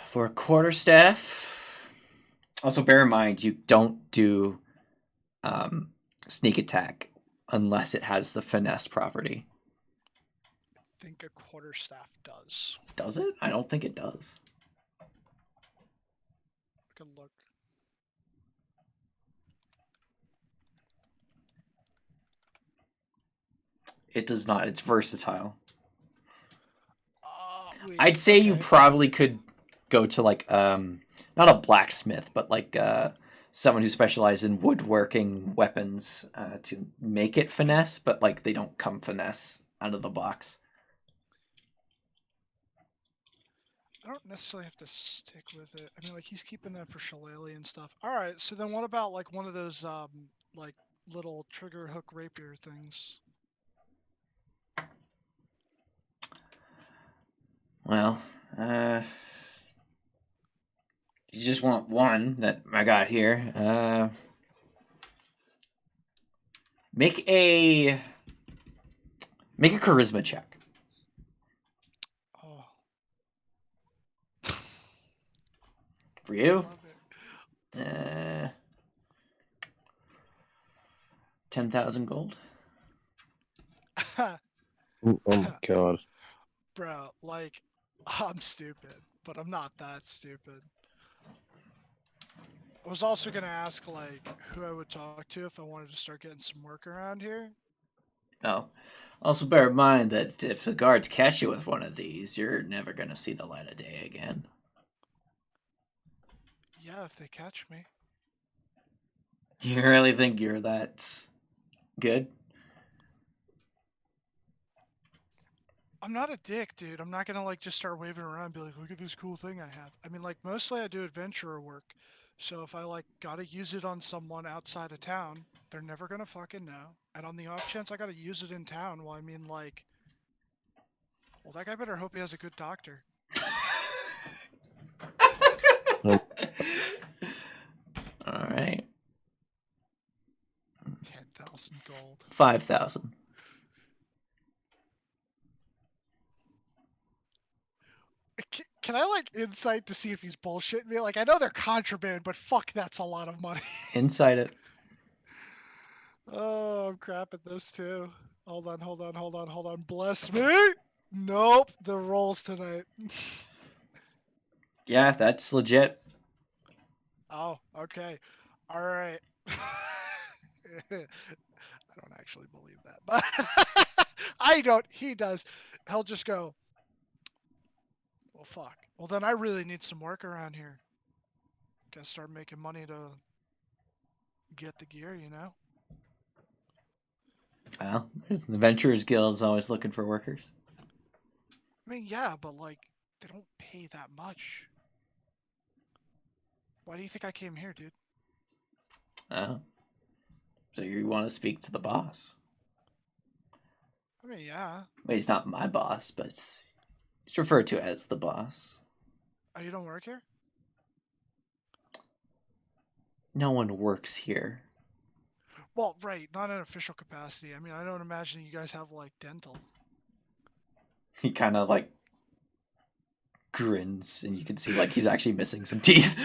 For a quarterstaff. Also, bear in mind you don't do um, sneak attack unless it has the finesse property. I think a quarterstaff does. Does it? I don't think it does. I can look. It does not. It's versatile. Wait. I'd say you Okay. probably could go to like not a blacksmith, but like someone who specializes in woodworking weapons to make it finesse, but like they don't come finesse out of the box. I don't necessarily have to stick with it. I mean, like he's keeping that for shillelagh and stuff. All right. So then, what about like one of those like little trigger hook rapier things? Well, you just want one that I got here. Make a charisma check Oh, for you. love it. 10,000 gold. Oh my god. Bro, like I'm stupid, but I'm not that stupid. I was also gonna ask like who I would talk to if I wanted to start getting some work around here. Oh, also bear in mind that if the guards catch you with one of these, you're never gonna see the light of day again. Yeah, if they catch me. You really think you're that good? I'm not a dick, dude. I'm not gonna like just start waving around and be like, look at this cool thing I have. I mean, like mostly I do adventurer work. So if I like gotta use it on someone outside of town, they're never gonna fucking know. And on the off chance I gotta use it in town, well, I mean like, well, that guy better hope he has a good doctor. All right, 10,000 gold. 5,000. Can I like insight to see if he's bullshitting me? Like I know they're contraband, but fuck, that's a lot of money. Inside it. Oh, I'm crap at this too. Hold on, hold on, hold on, hold on. Bless me. Nope, the rolls tonight. Yeah, that's legit. Oh, okay. All right. I don't actually believe that, but I don't. He does. He'll just go, Well, fuck. Well, then I really need some work around here. Gotta start making money to get the gear, you know? Well, the Venturers Guild is always looking for workers. I mean, yeah, but like, they don't pay that much. Why do you think I came here, dude? Oh, so you want to speak to the boss? I mean, yeah. Well, he's not my boss, but he's referred to as the boss. Oh, you don't work here? No one works here. Well, right, not in official capacity. I mean, I don't imagine you guys have like dental. He kind of like grins, and you can see like he's actually missing some teeth.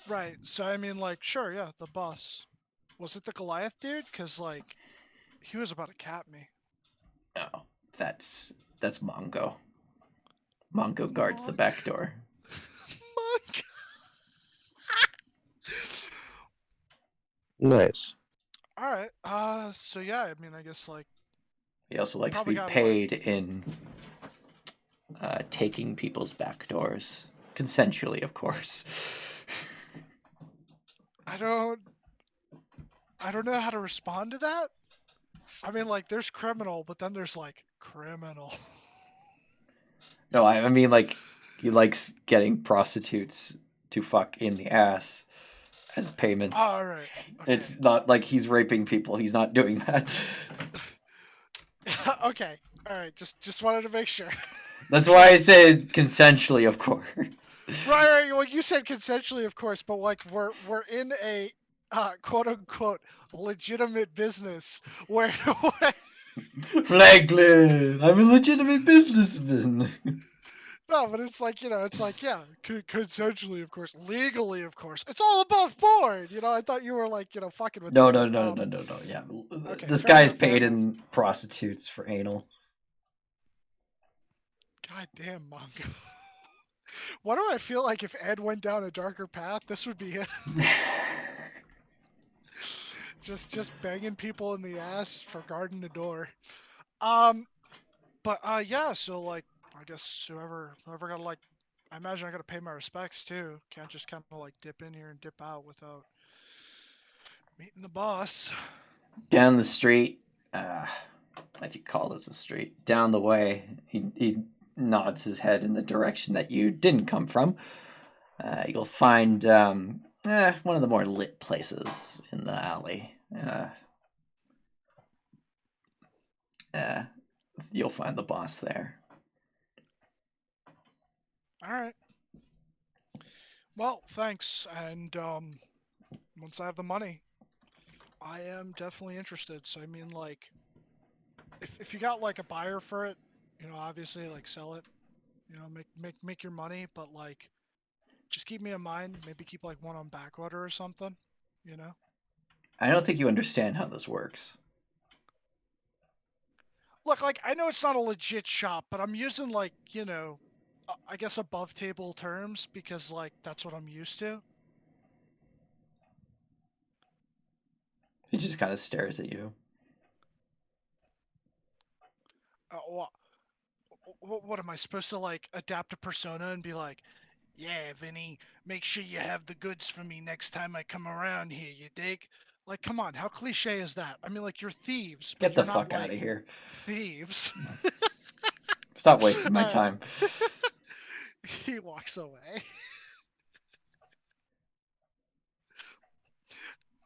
Right. So I mean, like, sure, yeah, the boss. Was it the Goliath dude? Cause like, he was about to cap me. No, that's Mongo. Mongo guards the Monk. back door. Monk. Nice. All right. So yeah, I mean, I guess like He also likes to probably be gotta like. paid in taking people's back doors, consensually, of course. I don't. I don't know how to respond to that. I mean, like, there's criminal, but then there's like criminal. No, I mean like he likes getting prostitutes to fuck in the ass as payment. All right. Okay. It's not like he's raping people. He's not doing that. Okay. All right. Just wanted to make sure. That's why I said consensually, of course. Right. Well, you said consensually, of course, but like we're in a quote unquote legitimate business where Franklin, I'm a legitimate businessman. no, but it's like it's like yeah, consensually, of course, legally, of course. It's all above board. I thought you were like fucking with No, me, no, but no, no, no, no. Yeah, okay, this fair guy's enough, fair paid enough. in prostitutes for anal. God damn, Mongo. Why do I feel like if Ed went down a darker path, this would be it? just banging people in the ass for guarding the door. Um, but yeah. So like, I guess whoever got to like, I imagine I got to pay my respects too. Can't just kind of like dip in here and dip out without meeting the boss. Down the street, uh, if you call this a street, down the way, he nods his head in the direction that you didn't come from. You'll find one of the more lit places in the alley. Uh, you'll find the boss there. All right. Well, thanks. And once I have the money, I am definitely interested. So I mean, like, if you got like a buyer for it, obviously like sell it. Make your money, but like just keep me in mind. Maybe keep like one on back order or something. You know. I don't think you understand how this works. Look, like I know it's not a legit shop, but I'm using like I guess above table terms because like that's what I'm used to. He just kind of stares at you. What, what am I supposed to like adapt a persona and be like? Yeah, Vinny, make sure you have the goods for me next time I come around here, you dig? Like, come on, how cliche is that? I mean, like, you're thieves, but Get the you're not fuck out of like here. thieves. Stop wasting my Uh, time. he walks away.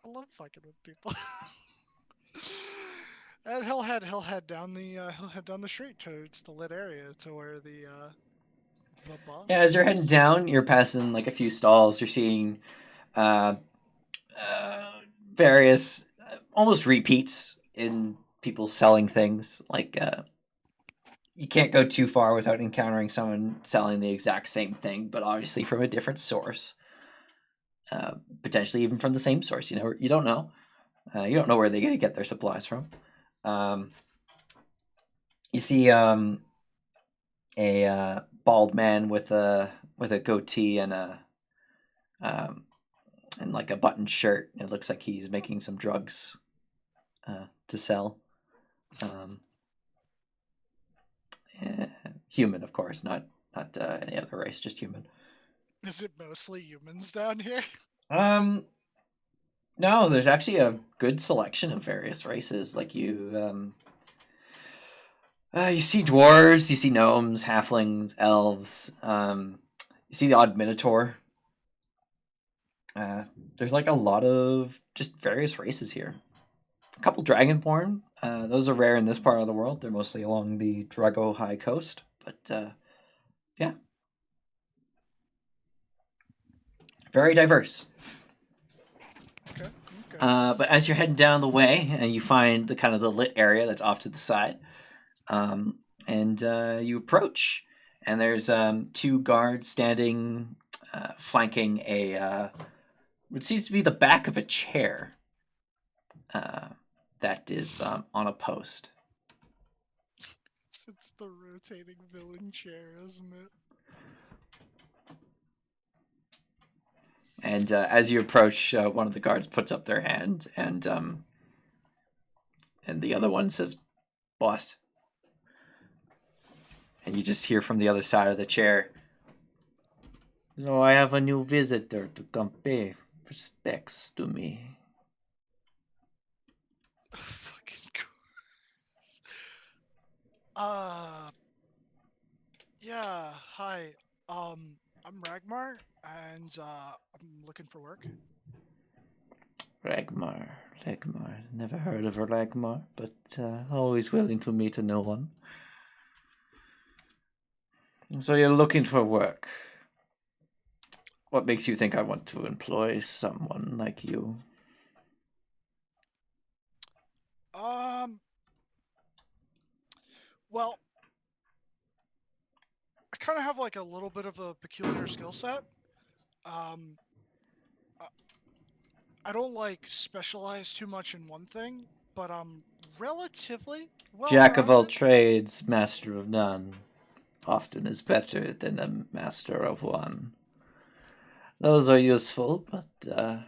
I love fucking with people. And he'll head down the street towards the lit area to where the boss Yeah, as you're heading is. down, you're passing like a few stalls. You're seeing uh, uh, various almost repeats in people selling things. Like you can't go too far without encountering someone selling the exact same thing, but obviously from a different source. Potentially even from the same source. You don't know. You don't know where they get their supplies from. Um, you see a bald man with a goatee um, and like a button shirt. It looks like he's making some drugs to sell. Um, Human, of course, not any other race, just human. Is it mostly humans down here? No, there's actually a good selection of various races. Like you see dwarves, you see gnomes, halflings, elves. You see the odd minotaur. There's like a lot of just various races here. A couple dragonborn. Those are rare in this part of the world. They're mostly along the Drago High Coast. But yeah, very diverse. Okay. But as you're heading down the way, and you find the kind of the lit area that's off to the side, and you approach, and there's two guards standing, flanking what seems to be the back of a chair that is on a post. It's the rotating villain chair, isn't it? And as you approach, one of the guards puts up their hand, and the other one says, "Boss." And you just hear from the other side of the chair, "So I have a new visitor to come pay respects to me." Fucking course. Yeah, hi. I'm Ragmar, and I'm looking for work. Ragmar. Never heard of her, Ragmar, but always willing to meet a new one. So you're looking for work. What makes you think I want to employ someone like you? Um, well, I kind of have like a little bit of a peculiar skill set. Um, I I don't like specialize too much in one thing, but I'm relatively Jack of all well-rounded. trades, master of none. Often is better than a master of one. Those are useful, but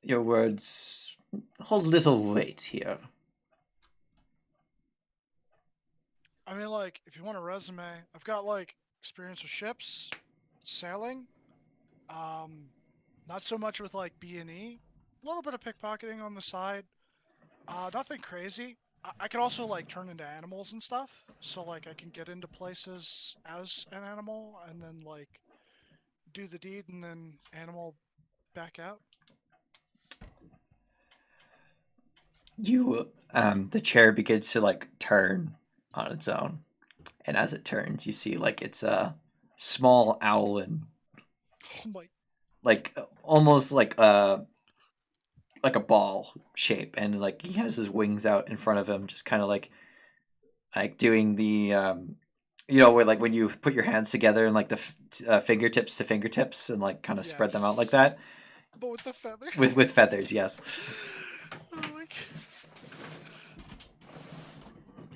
your words hold little weight here. I mean, like, if you want a resume, I've got like experience with ships, sailing. Um, Not so much with like B&E. A little bit of pickpocketing on the side. Nothing crazy. I can also like turn into animals and stuff. So like I can get into places as an animal and then like do the deed and then animal back out. The chair begins to like turn on its own, and as it turns, you see like it's a small owlin, Oh my! like almost like a ball shape, and like he has his wings out in front of him, just kind of like doing the where like when you put your hands together and like the fingertips to fingertips and like kind of spread them out like Yes, that but with the feather. with feathers, yes. Oh my!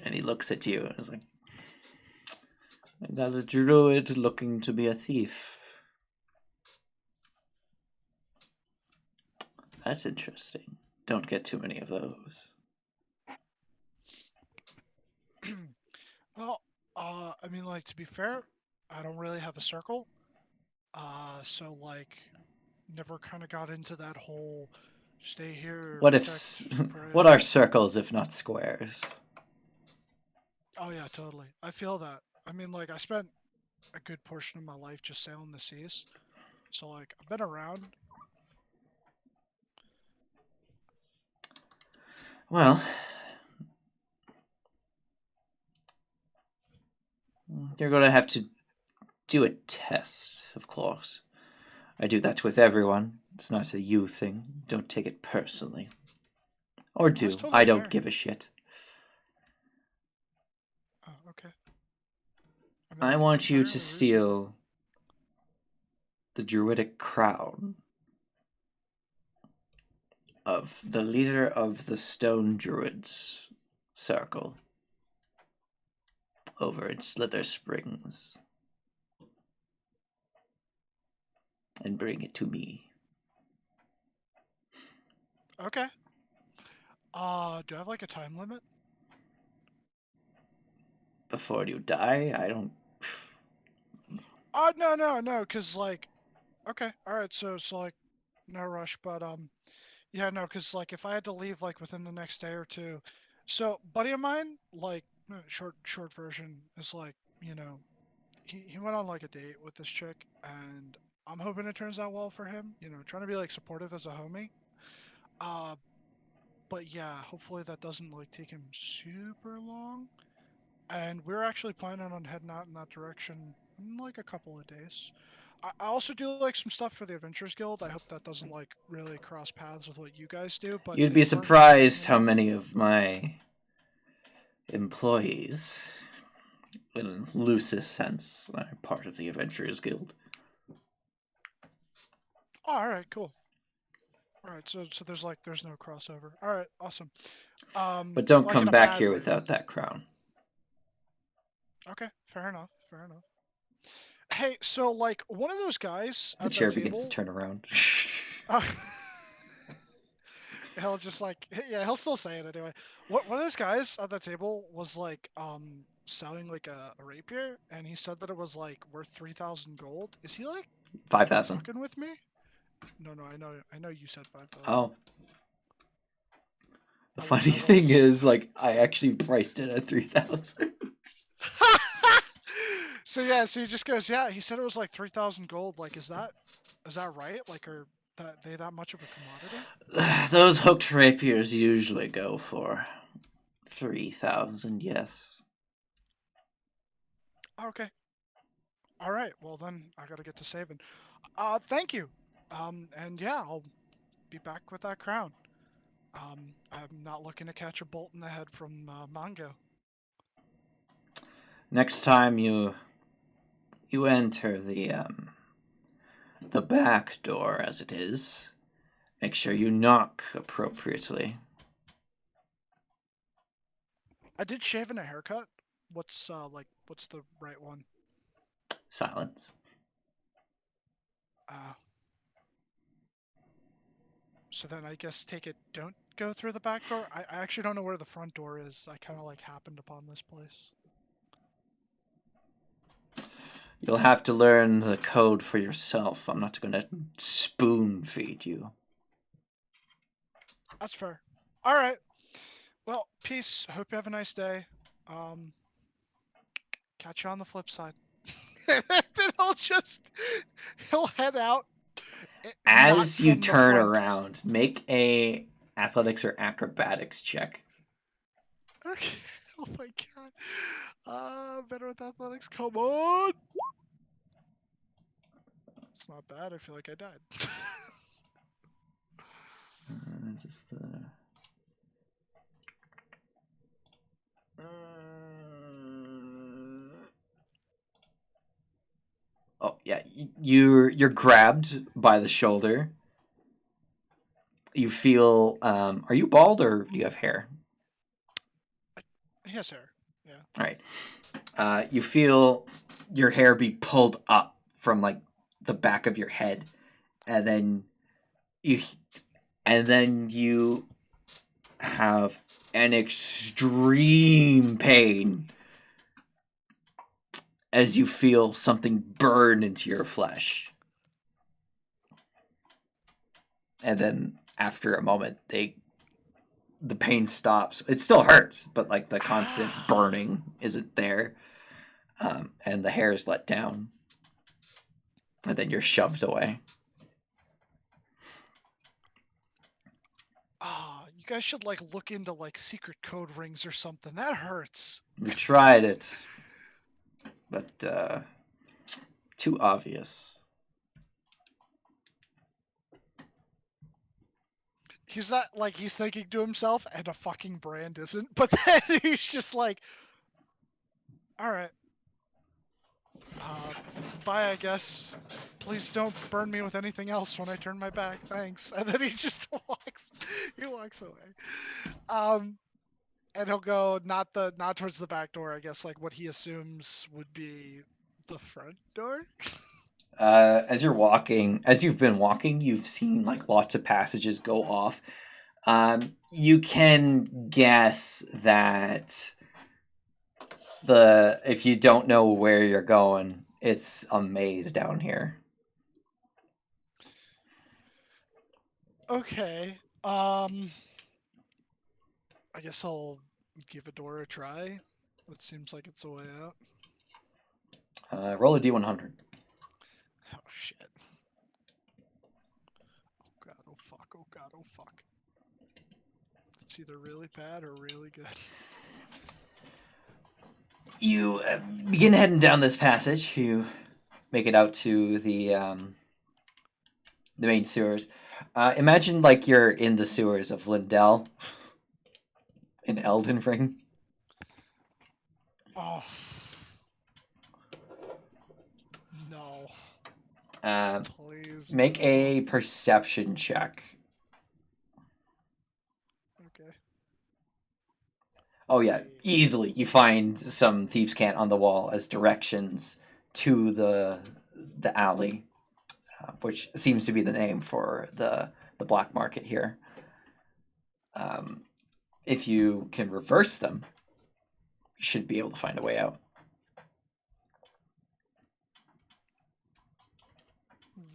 And he looks at you and is like, "I got a druid looking to be a thief. That's interesting. Don't get too many of those." Well, I mean, like to be fair, I don't really have a circle. So like, never kind of got into that whole stay here, What if protect, pray. what are circles if not squares? Oh yeah, totally. I feel that. I mean, like I spent a good portion of my life just sailing the seas, so like I've been around. Well, you're going to have to do a test, of course. I do that with everyone. It's not a you thing. Don't take it personally. Or That's do. totally I don't fair. give a shit. Oh, okay. I mean, I like it's want you to entirely reasonable. steal the druidic crown of the leader of the Stone Druids circle over in Slither Springs and bring it to me. Okay. Do I have like a time limit? before you die. I don't. Oh, no, because, like, okay, alright, so, like, no rush, but, yeah, no, because, like, if I had to leave, like, within the next day or two, so, buddy of mine, like, short version is, like, he went on, like, a date with this chick, and I'm hoping it turns out well for him, trying to be, like, supportive as a homie, uh, but yeah, hopefully that doesn't, like, take him super long, and we're actually planning on heading out in that direction in, like, a couple of days. I also do like some stuff for the Adventurers Guild. I hope that doesn't like really cross paths with what you guys do, but You'd be if we're heading surprised in how that, many of my employees, in loosest sense, are part of the Adventurers Guild. oh, all right, cool. All right, so there's no crossover. All right, awesome. But don't Like in come a back bad here way. without that crown. Okay, fair enough. Fair enough. Hey, so like one of those guys The at that chair begins to table. turn around. Uh, he'll just like yeah, he'll still say it anyway. One of those guys at that table was like selling like a rapier, and he said that it was like worth 3,000 gold. Is he like 5,000. fucking with me? No, I know you said 5,000. Oh. The I funny was thing is, like, I actually priced it at 3,000. So yeah, so he just goes, yeah, he said it was like 3,000 gold. Like, is that right? Like, are they that much of a commodity? Those hooked rapiers usually go for 3,000, yes. Okay. All right. Well, then I gotta get to saving. Thank you. And yeah, I'll be back with that crown. I'm not looking to catch a bolt in the head from Mongo. Next time you enter the back door, as it is, make sure you knock appropriately. I did shave and a haircut. What's the right one? Silence. So then I guess take it. Don't go through the back door. I actually don't know where the front door is. I kind of like happened upon this place. You'll have to learn the code for yourself. I'm not going to spoon feed you. That's fair. All right. Well, peace. Hope you have a nice day. Catch you on the flip side. Then he'll head out. Not As you from the turn front. around, make a athletics or acrobatics check. Okay. Oh my god. Better with athletics. Come on. It's not bad. I feel like I died. Is this the... Oh yeah, you're grabbed by the shoulder. You feel. Are you bald or do you have hair? Yes, sir. Yeah. All right. You feel your hair be pulled up from like the back of your head, and then you have an extreme pain as you feel something burn into your flesh. And then after a moment, the pain stops. It still hurts, but like the constant burning isn't there. And the hair is let down. And then you're shoved away. You guys should like look into like secret code rings or something. That hurts. We tried it, but too obvious. He's not like he's thinking to himself, and a fucking brand isn't. But then he's just like, all right, bye, I guess. Please don't burn me with anything else when I turn my back. Thanks. And then he just walks. He walks away. And he'll go not towards the back door. I guess like what he assumes would be the front door. As you've been walking, you've seen like lots of passages go off. You can guess that if you don't know where you're going, it's a maze down here. Okay. I guess I'll give a door a try. That seems like it's a way out. Roll a d100. Oh shit. Oh god, oh fuck, oh god, oh fuck. It's either really bad or really good. You begin heading down this passage. You make it out to the main sewers. Imagine like you're in the sewers of Lindell in Elden Ring. Oh. No. Please. Make no. a perception check. Okay. Oh yeah, easily. You find some thieves' cant on the wall as directions to the alley, which seems to be the name for the black market here. If you can reverse them, you should be able to find a way out.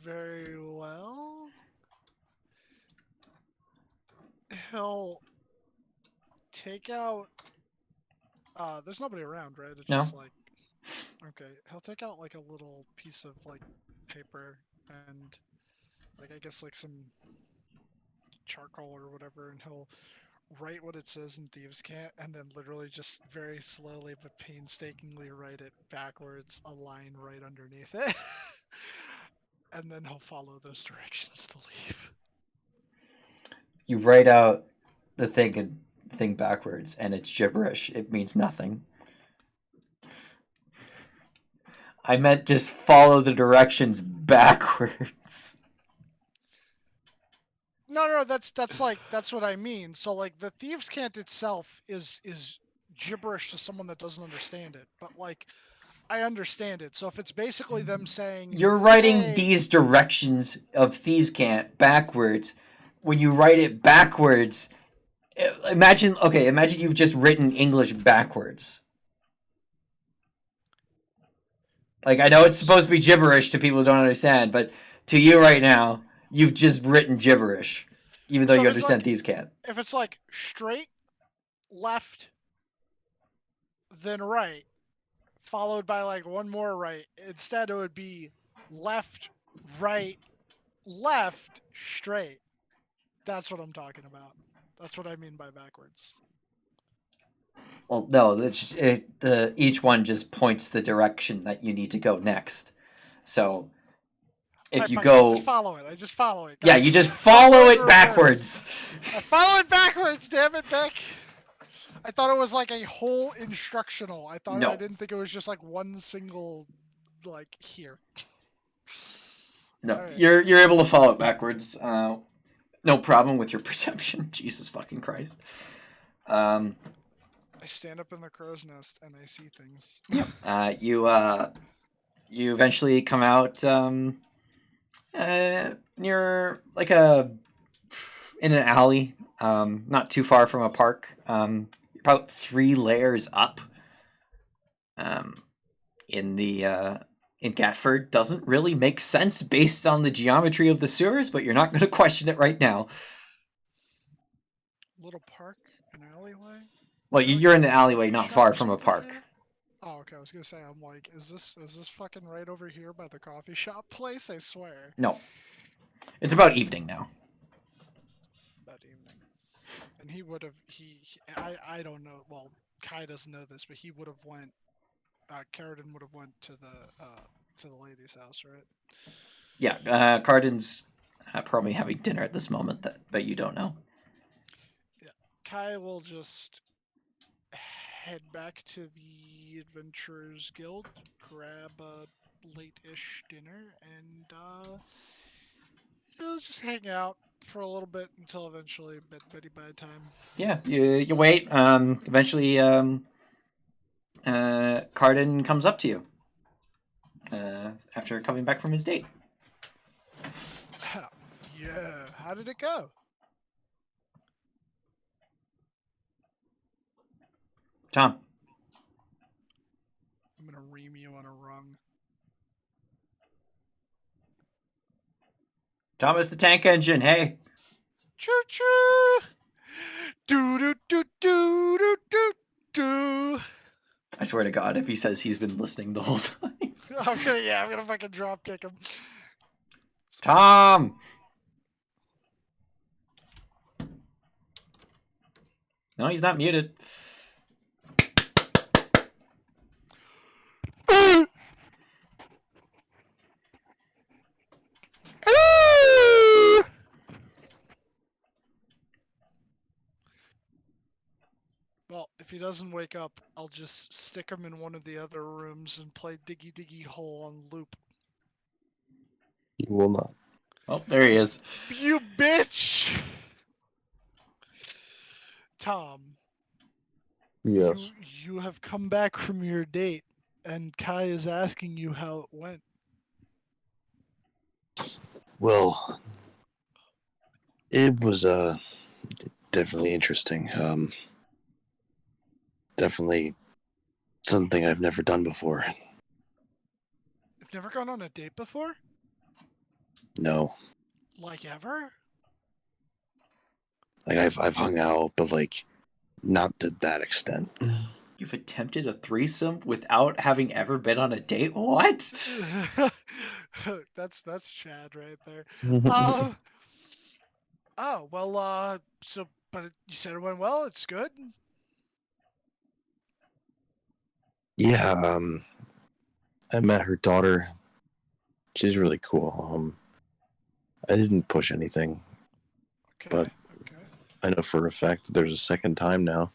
Very well. He'll take out. There's nobody around, right? It's No. just like. Okay, he'll take out like a little piece of like paper and like I guess like some charcoal or whatever, and he'll write what it says in Thieves' Cant, and then literally just very slowly but painstakingly write it backwards, a line right underneath it. And then he'll follow those directions to leave. You write out the thing backwards, and it's gibberish. It means nothing. I meant just follow the directions backwards. No, that's what I mean. So like the Thieves' Cant itself is gibberish to someone that doesn't understand it, but like I understand it. So if it's basically them saying You're writing hey, these directions of Thieves' Cant backwards. When you write it backwards, imagine you've just written English backwards. Like, I know it's supposed to be gibberish to people who don't understand, but to you right now, you've just written gibberish, even though so you if it's understand like Thieves' Cant. if it's like straight, left, then right, followed by like one more right. Instead, it would be left, right, left, straight. That's what I'm talking about. That's what I mean by backwards. Well, no, each one just points the direction that you need to go next. So if Alright, you fine, I just go, follow it. I just follow it. yeah, God, you just follow follow in it reverse. backwards. I follow it backwards, damn it, Beck. I thought it was like a whole instructional. I No. didn't think it was just like one single, like here. No, All right. you're able to follow it backwards. No problem with your perception. Jesus fucking Christ. I stand up in the crow's nest and I see things. You eventually come out near like in an alley, not too far from a park. About 3 layers up. In Gatford doesn't really make sense based on the geometry of the sewers, but you're not going to question it right now. Little park, an alleyway. Well, Is there, you're like, in a an alleyway coffee not shop far or from a something park. here? Oh, okay. I was gonna say, I'm like, is this fucking right over here by the coffee shop place? I swear. No, it's about evening now. That evening, and he would have. I don't know. Well, Kai doesn't know this, but he would have went. Karden would have went to the lady's house, right? Yeah, Karden's probably having dinner at this moment, but you don't know. Yeah, Kai will just head back to the Adventurers Guild, grab a late-ish dinner, and he'll just hang out for a little bit until eventually bedtime. Yeah, you wait. Eventually, Karden comes up to you after coming back from his date. Yeah, how did it go? Tom. gonna ream you on a rung. Thomas the Tank Engine, hey. Choo choo. Do do do do do do do. I swear to God, if he says he's been listening the whole time. I'm gonna fucking drop kick him. Tom! No, he's not muted. Well, if he doesn't wake up, I'll just stick him in one of the other rooms and play Diggy Diggy Hole on loop. You will not. Oh, there he is. You bitch! Tom, Yes. you have come back from your date, and Kai is asking you how it went. Well, it was definitely interesting. Definitely something I've never done before. You've never gone on a date before? No. Like ever? Like I've hung out, but like not to that extent. You've attempted a threesome without having ever been on a date? What? That's Chad right there. Yeah, Oh well. But you said it went well. It's good. I met her daughter. She's really cool. I didn't push anything, Okay. but Okay. I know for a fact there's a second time now.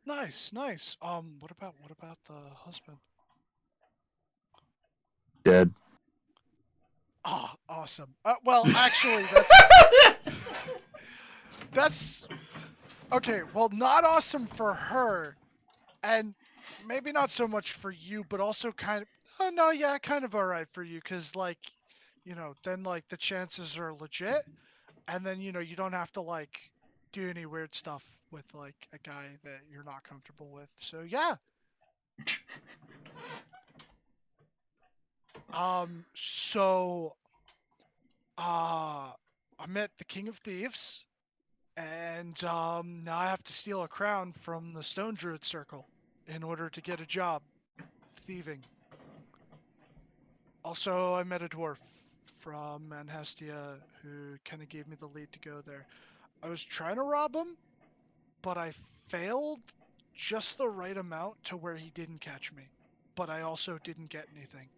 Nice. Nice. What about the husband? Dead. Ah, awesome. Well, actually, that's okay. Well, not awesome for her, and maybe not so much for you, but also kind of. Oh no, yeah, kind of alright for you, cause like, then like the chances are legit, and then you don't have to like do any weird stuff with like a guy that you're not comfortable with. So yeah. So I met the King of Thieves. And now I have to steal a crown from the Stone Druid Circle in order to get a job thieving. Also, I met a dwarf from Manhestia who kind of gave me the lead to go there. I was trying to rob him, but I failed just the right amount to where he didn't catch me. But I also didn't get anything.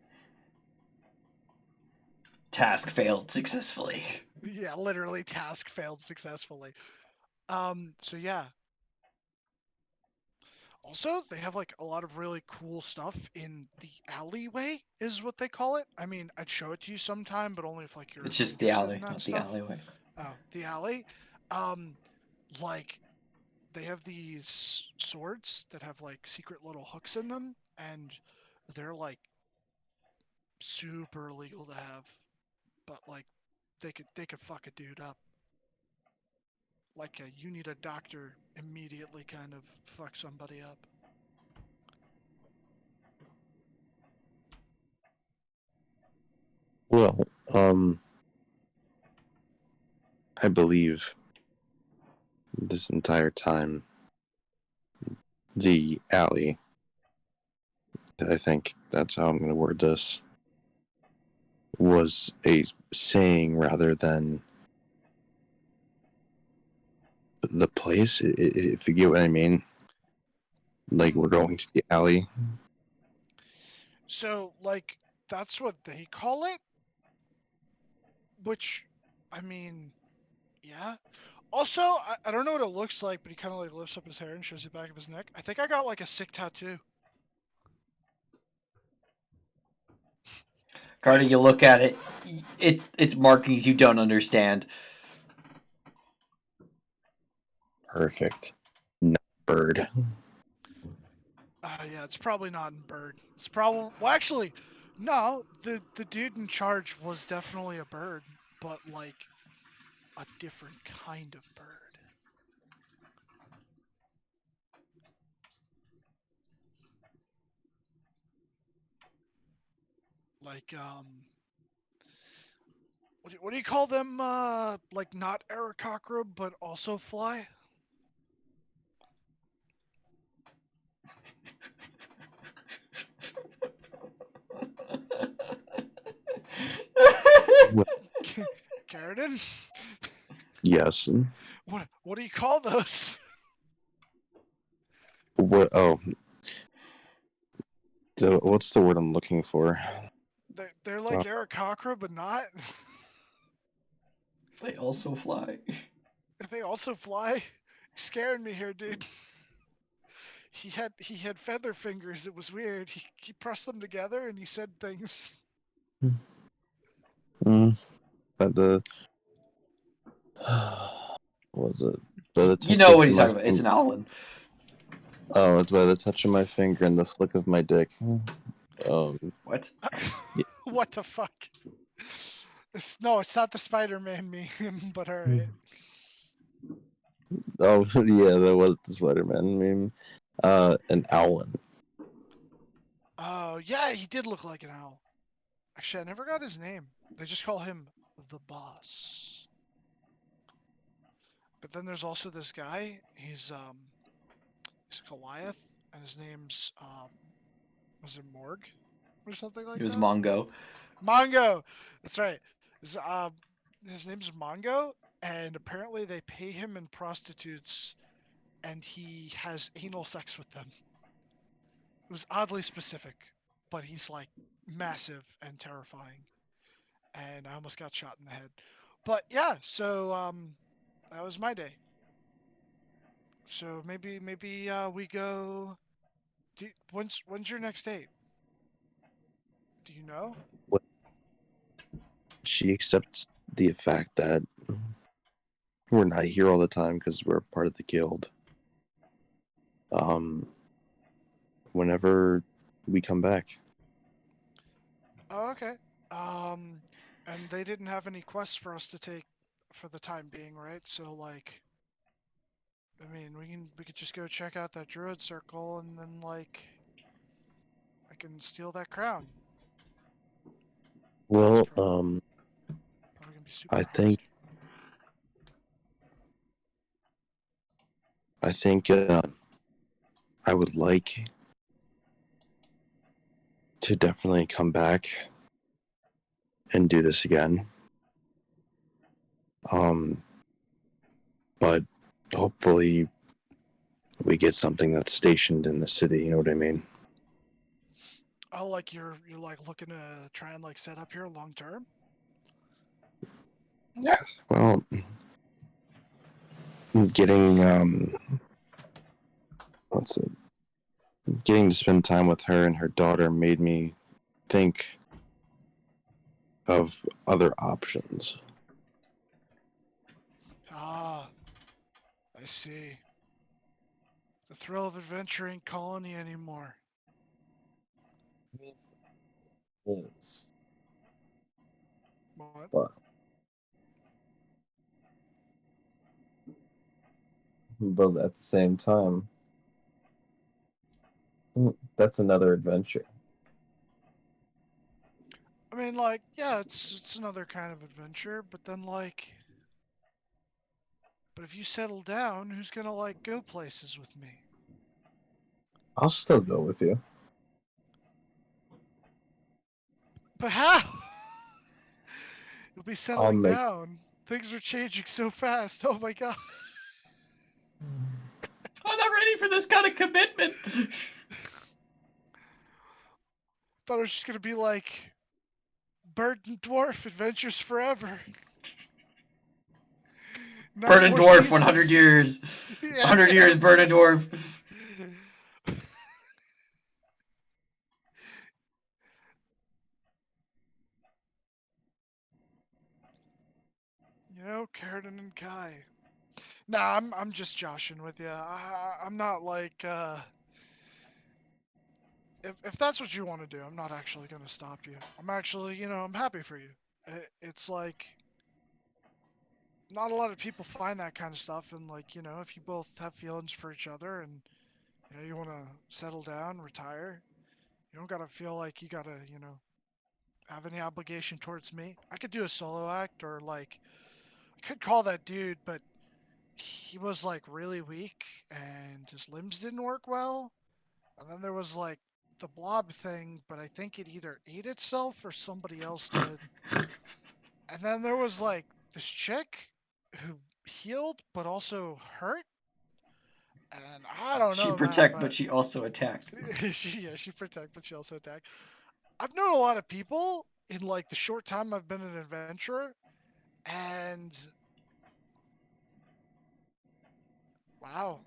Task failed successfully. Yeah, literally, task failed successfully. So yeah, also, they have like a lot of really cool stuff in the alleyway, is what they call it. I mean, I'd show it to you sometime, but only if like you're It's just the interested in alley, that not the stuff. alleyway. Oh, the alley. Um, like they have these swords that have like secret little hooks in them, and they're like super illegal to have, but like they could fuck a dude up. Like you need a doctor immediately kind of fuck somebody up. Well, I believe this entire time the alley. I think that's how I'm going to word this. Was a saying rather than the place. If you get what I mean. Like we're going to the alley. So like that's what they call it, which I mean, yeah. Also, I don't know what it looks like, but he kind of like lifts up his hair and shows the back of his neck. I think I got like a sick tattoo. Carter, you look at it, it's markings you don't understand. Perfect. Not bird. Yeah, it's probably not in bird. It's probably well, actually, no. The dude in charge was definitely a bird, but like a different kind of bird. Like what do you call them? Like not Aarakocra, but also fly. Well, Karden? yes. What do you call those? What? Oh, what's the word I'm looking for? They're like Aarakocra, but not. They also fly. They also fly. You're scaring me here, dude. He had feather fingers. It was weird. He pressed them together and he said things. But the what was it? By the You know touch what of he's my talking about. It's an finger. owlin. Oh, it's by the touch of my finger and the flick of my dick. What? Yeah. What the fuck? No, it's not the Spider-Man meme, but alright. Oh, yeah, that was the Spider-Man meme. An owlin. Oh, yeah, he did look like an owl. Actually, I never got his name. They just call him the boss. But then there's also this guy. He's Goliath, and his name's was it Morg or something It like was that? Mongo. Mongo. That's right. His name's Mongo, and apparently they pay him in prostitutes, and he has anal sex with them. It was oddly specific, but he's like massive and terrifying, and I almost got shot in the head. But yeah, so that was my day. So maybe we go. When's your next date? Do you know? What? She accepts the fact that we're not here all the time because we're part of the guild. Whenever we come back. Oh, okay. And they didn't have any quests for us to take for the time being, right? So like, I mean, we could just go check out that druid circle, and then like, I can steal that crown. It's Well, probably gonna be super I hard. think I would like to definitely come back and do this again. But hopefully we get something that's stationed in the city. You know what I mean? Oh, like you're like looking to try and like set up here long term. Yes. Well, getting what's it? Getting to spend time with her and her daughter made me think of other options. Ah, I see. The thrill of adventure ain't calling you anymore. Yes. What? But at the same time, that's another adventure. I mean, like, yeah, it's another kind of adventure, but then like, but if you settle down, who's gonna like go places with me? I'll still go with you. But how? You'll be I'll settling make. down. Things are changing so fast. Oh my god. I'm not ready for this kind of commitment. Thought it was just gonna be like Bird and Dwarf Adventures Forever. Nine Burn and more Dwarf, 100 seasons. years. Yeah, 100 yeah. years, Burn and Dwarf. You know, Karden and Kai. Nah, I'm just joshing with you. I'm not like if that's what you want to do, I'm not actually gonna stop you. I'm actually, I'm happy for you. It's like not a lot of people find that kind of stuff, and like, if you both have feelings for each other, and you want to settle down, retire, you don't gotta feel like you gotta, have any obligation towards me. I could do a solo act, or like I could call that dude, but he was like really weak and his limbs didn't work well. And then there was like the blob thing, but I think it either ate itself or somebody else did. And then there was like this chick who healed but also hurt. And I don't She know, man, protect, but but she also attacked. she protect, but she also attack. I've known a lot of people in like the short time I've been an adventurer, and wow,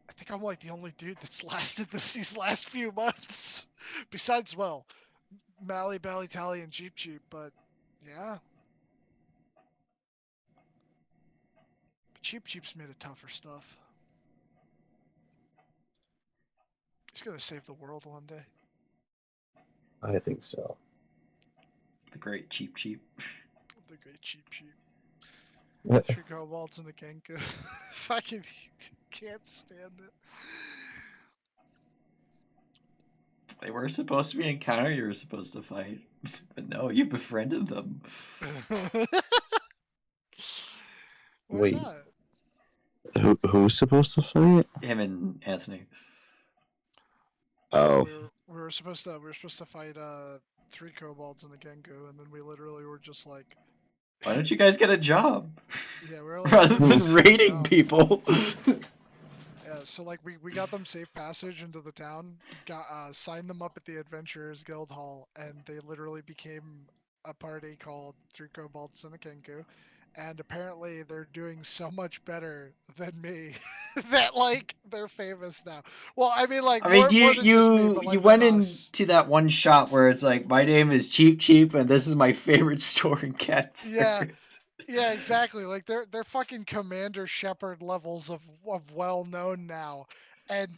I think I'm like the only dude that's lasted these last few months. Besides, well, Mally, Bally, Tally, and Cheap Cheap, but yeah. But Cheap Cheap's made it tougher stuff. He's gonna save the world one day. I think so. The great Cheap Cheap. The great Cheap Cheap. 3 kobolds and a Kenku. Fucking can't stand They were supposed to be encounter you were supposed to fight. But no, you befriended them. it. Why Wait, not? who's supposed to fight? Him and Anthony. Oh, We were supposed to fight 3 kobolds and a Kenku, and then we literally were just like, Why don't you guys get a job? yeah, we were like, Rather we're than just heading raiding out. people. Yeah, so like we got them safe passage into the town, got signed them up at the Adventurers Guild Hall, and they literally became a party called 3 Kobolds and a Kenku. And apparently they're doing so much better than me that like they're famous now. Well, I mean like I mean, more than just me, but you like than went us. into that one shop where it's like, my name is Cheap Cheap, and this is my favorite store in Yeah, Gatford. yeah, exactly. Like they're fucking Commander Shepard levels of well known now. And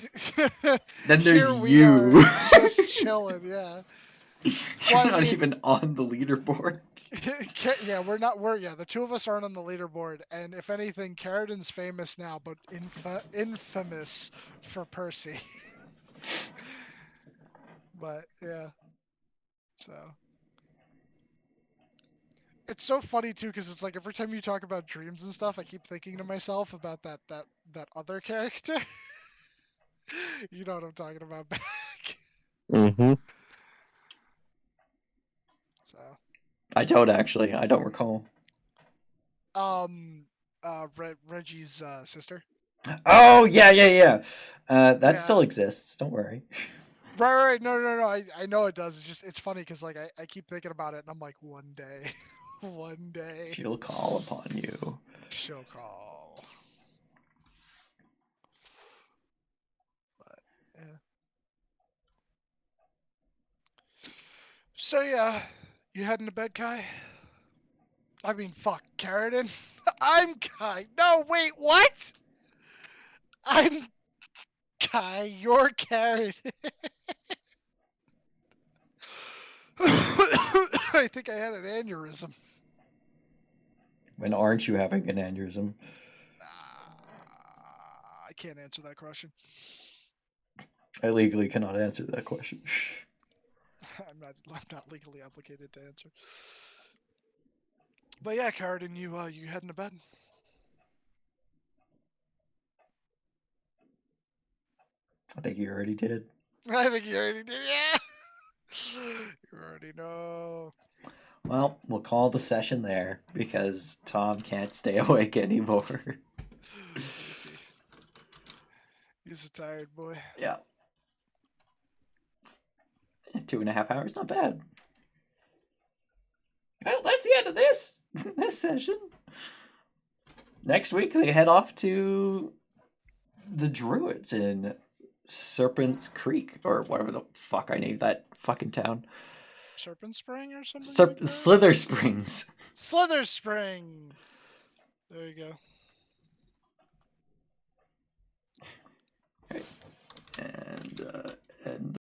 Then there's here we are you. just chilling, yeah. Well, You're I not mean, even on the leaderboard. yeah, we're not. Yeah, the two of us aren't on the leaderboard, and if anything, Karden's famous now, but infamous for Percy. But yeah, so it's so funny too, because it's like every time you talk about dreams and stuff, I keep thinking to myself about that other character. You know what I'm talking about, back. mm-hmm. So, I don't actually. I don't recall. Reggie's sister. Oh, yeah, yeah, yeah. That Yeah. still exists. Don't worry. Right. No. I know it does. It's just it's funny because like I keep thinking about it and I'm like one day, one day She'll call upon you. she'll call. But yeah. So yeah, you heading to bed, Kai? I mean, fuck, Karden. I'm Kai. No, wait, what? I'm Kai. You're Karden. I think I had an aneurysm. When aren't you having an aneurysm? I can't answer that question. I legally cannot answer that question. I'm not legally obligated to answer. But yeah, Karden, you heading to bed? I think you already did. I think you already did. Yeah. You already know. Well, we'll call the session there because Tom can't stay awake anymore. Okay. He's a tired boy. Yeah. 2.5 hours, not bad. Well, that's the end of this session. Next week they head off to the Druids in Serpent's Creek, or whatever the fuck I named that fucking town. Serpent Spring or something like that? Slither Springs. Slither Spring. There you go. Okay. And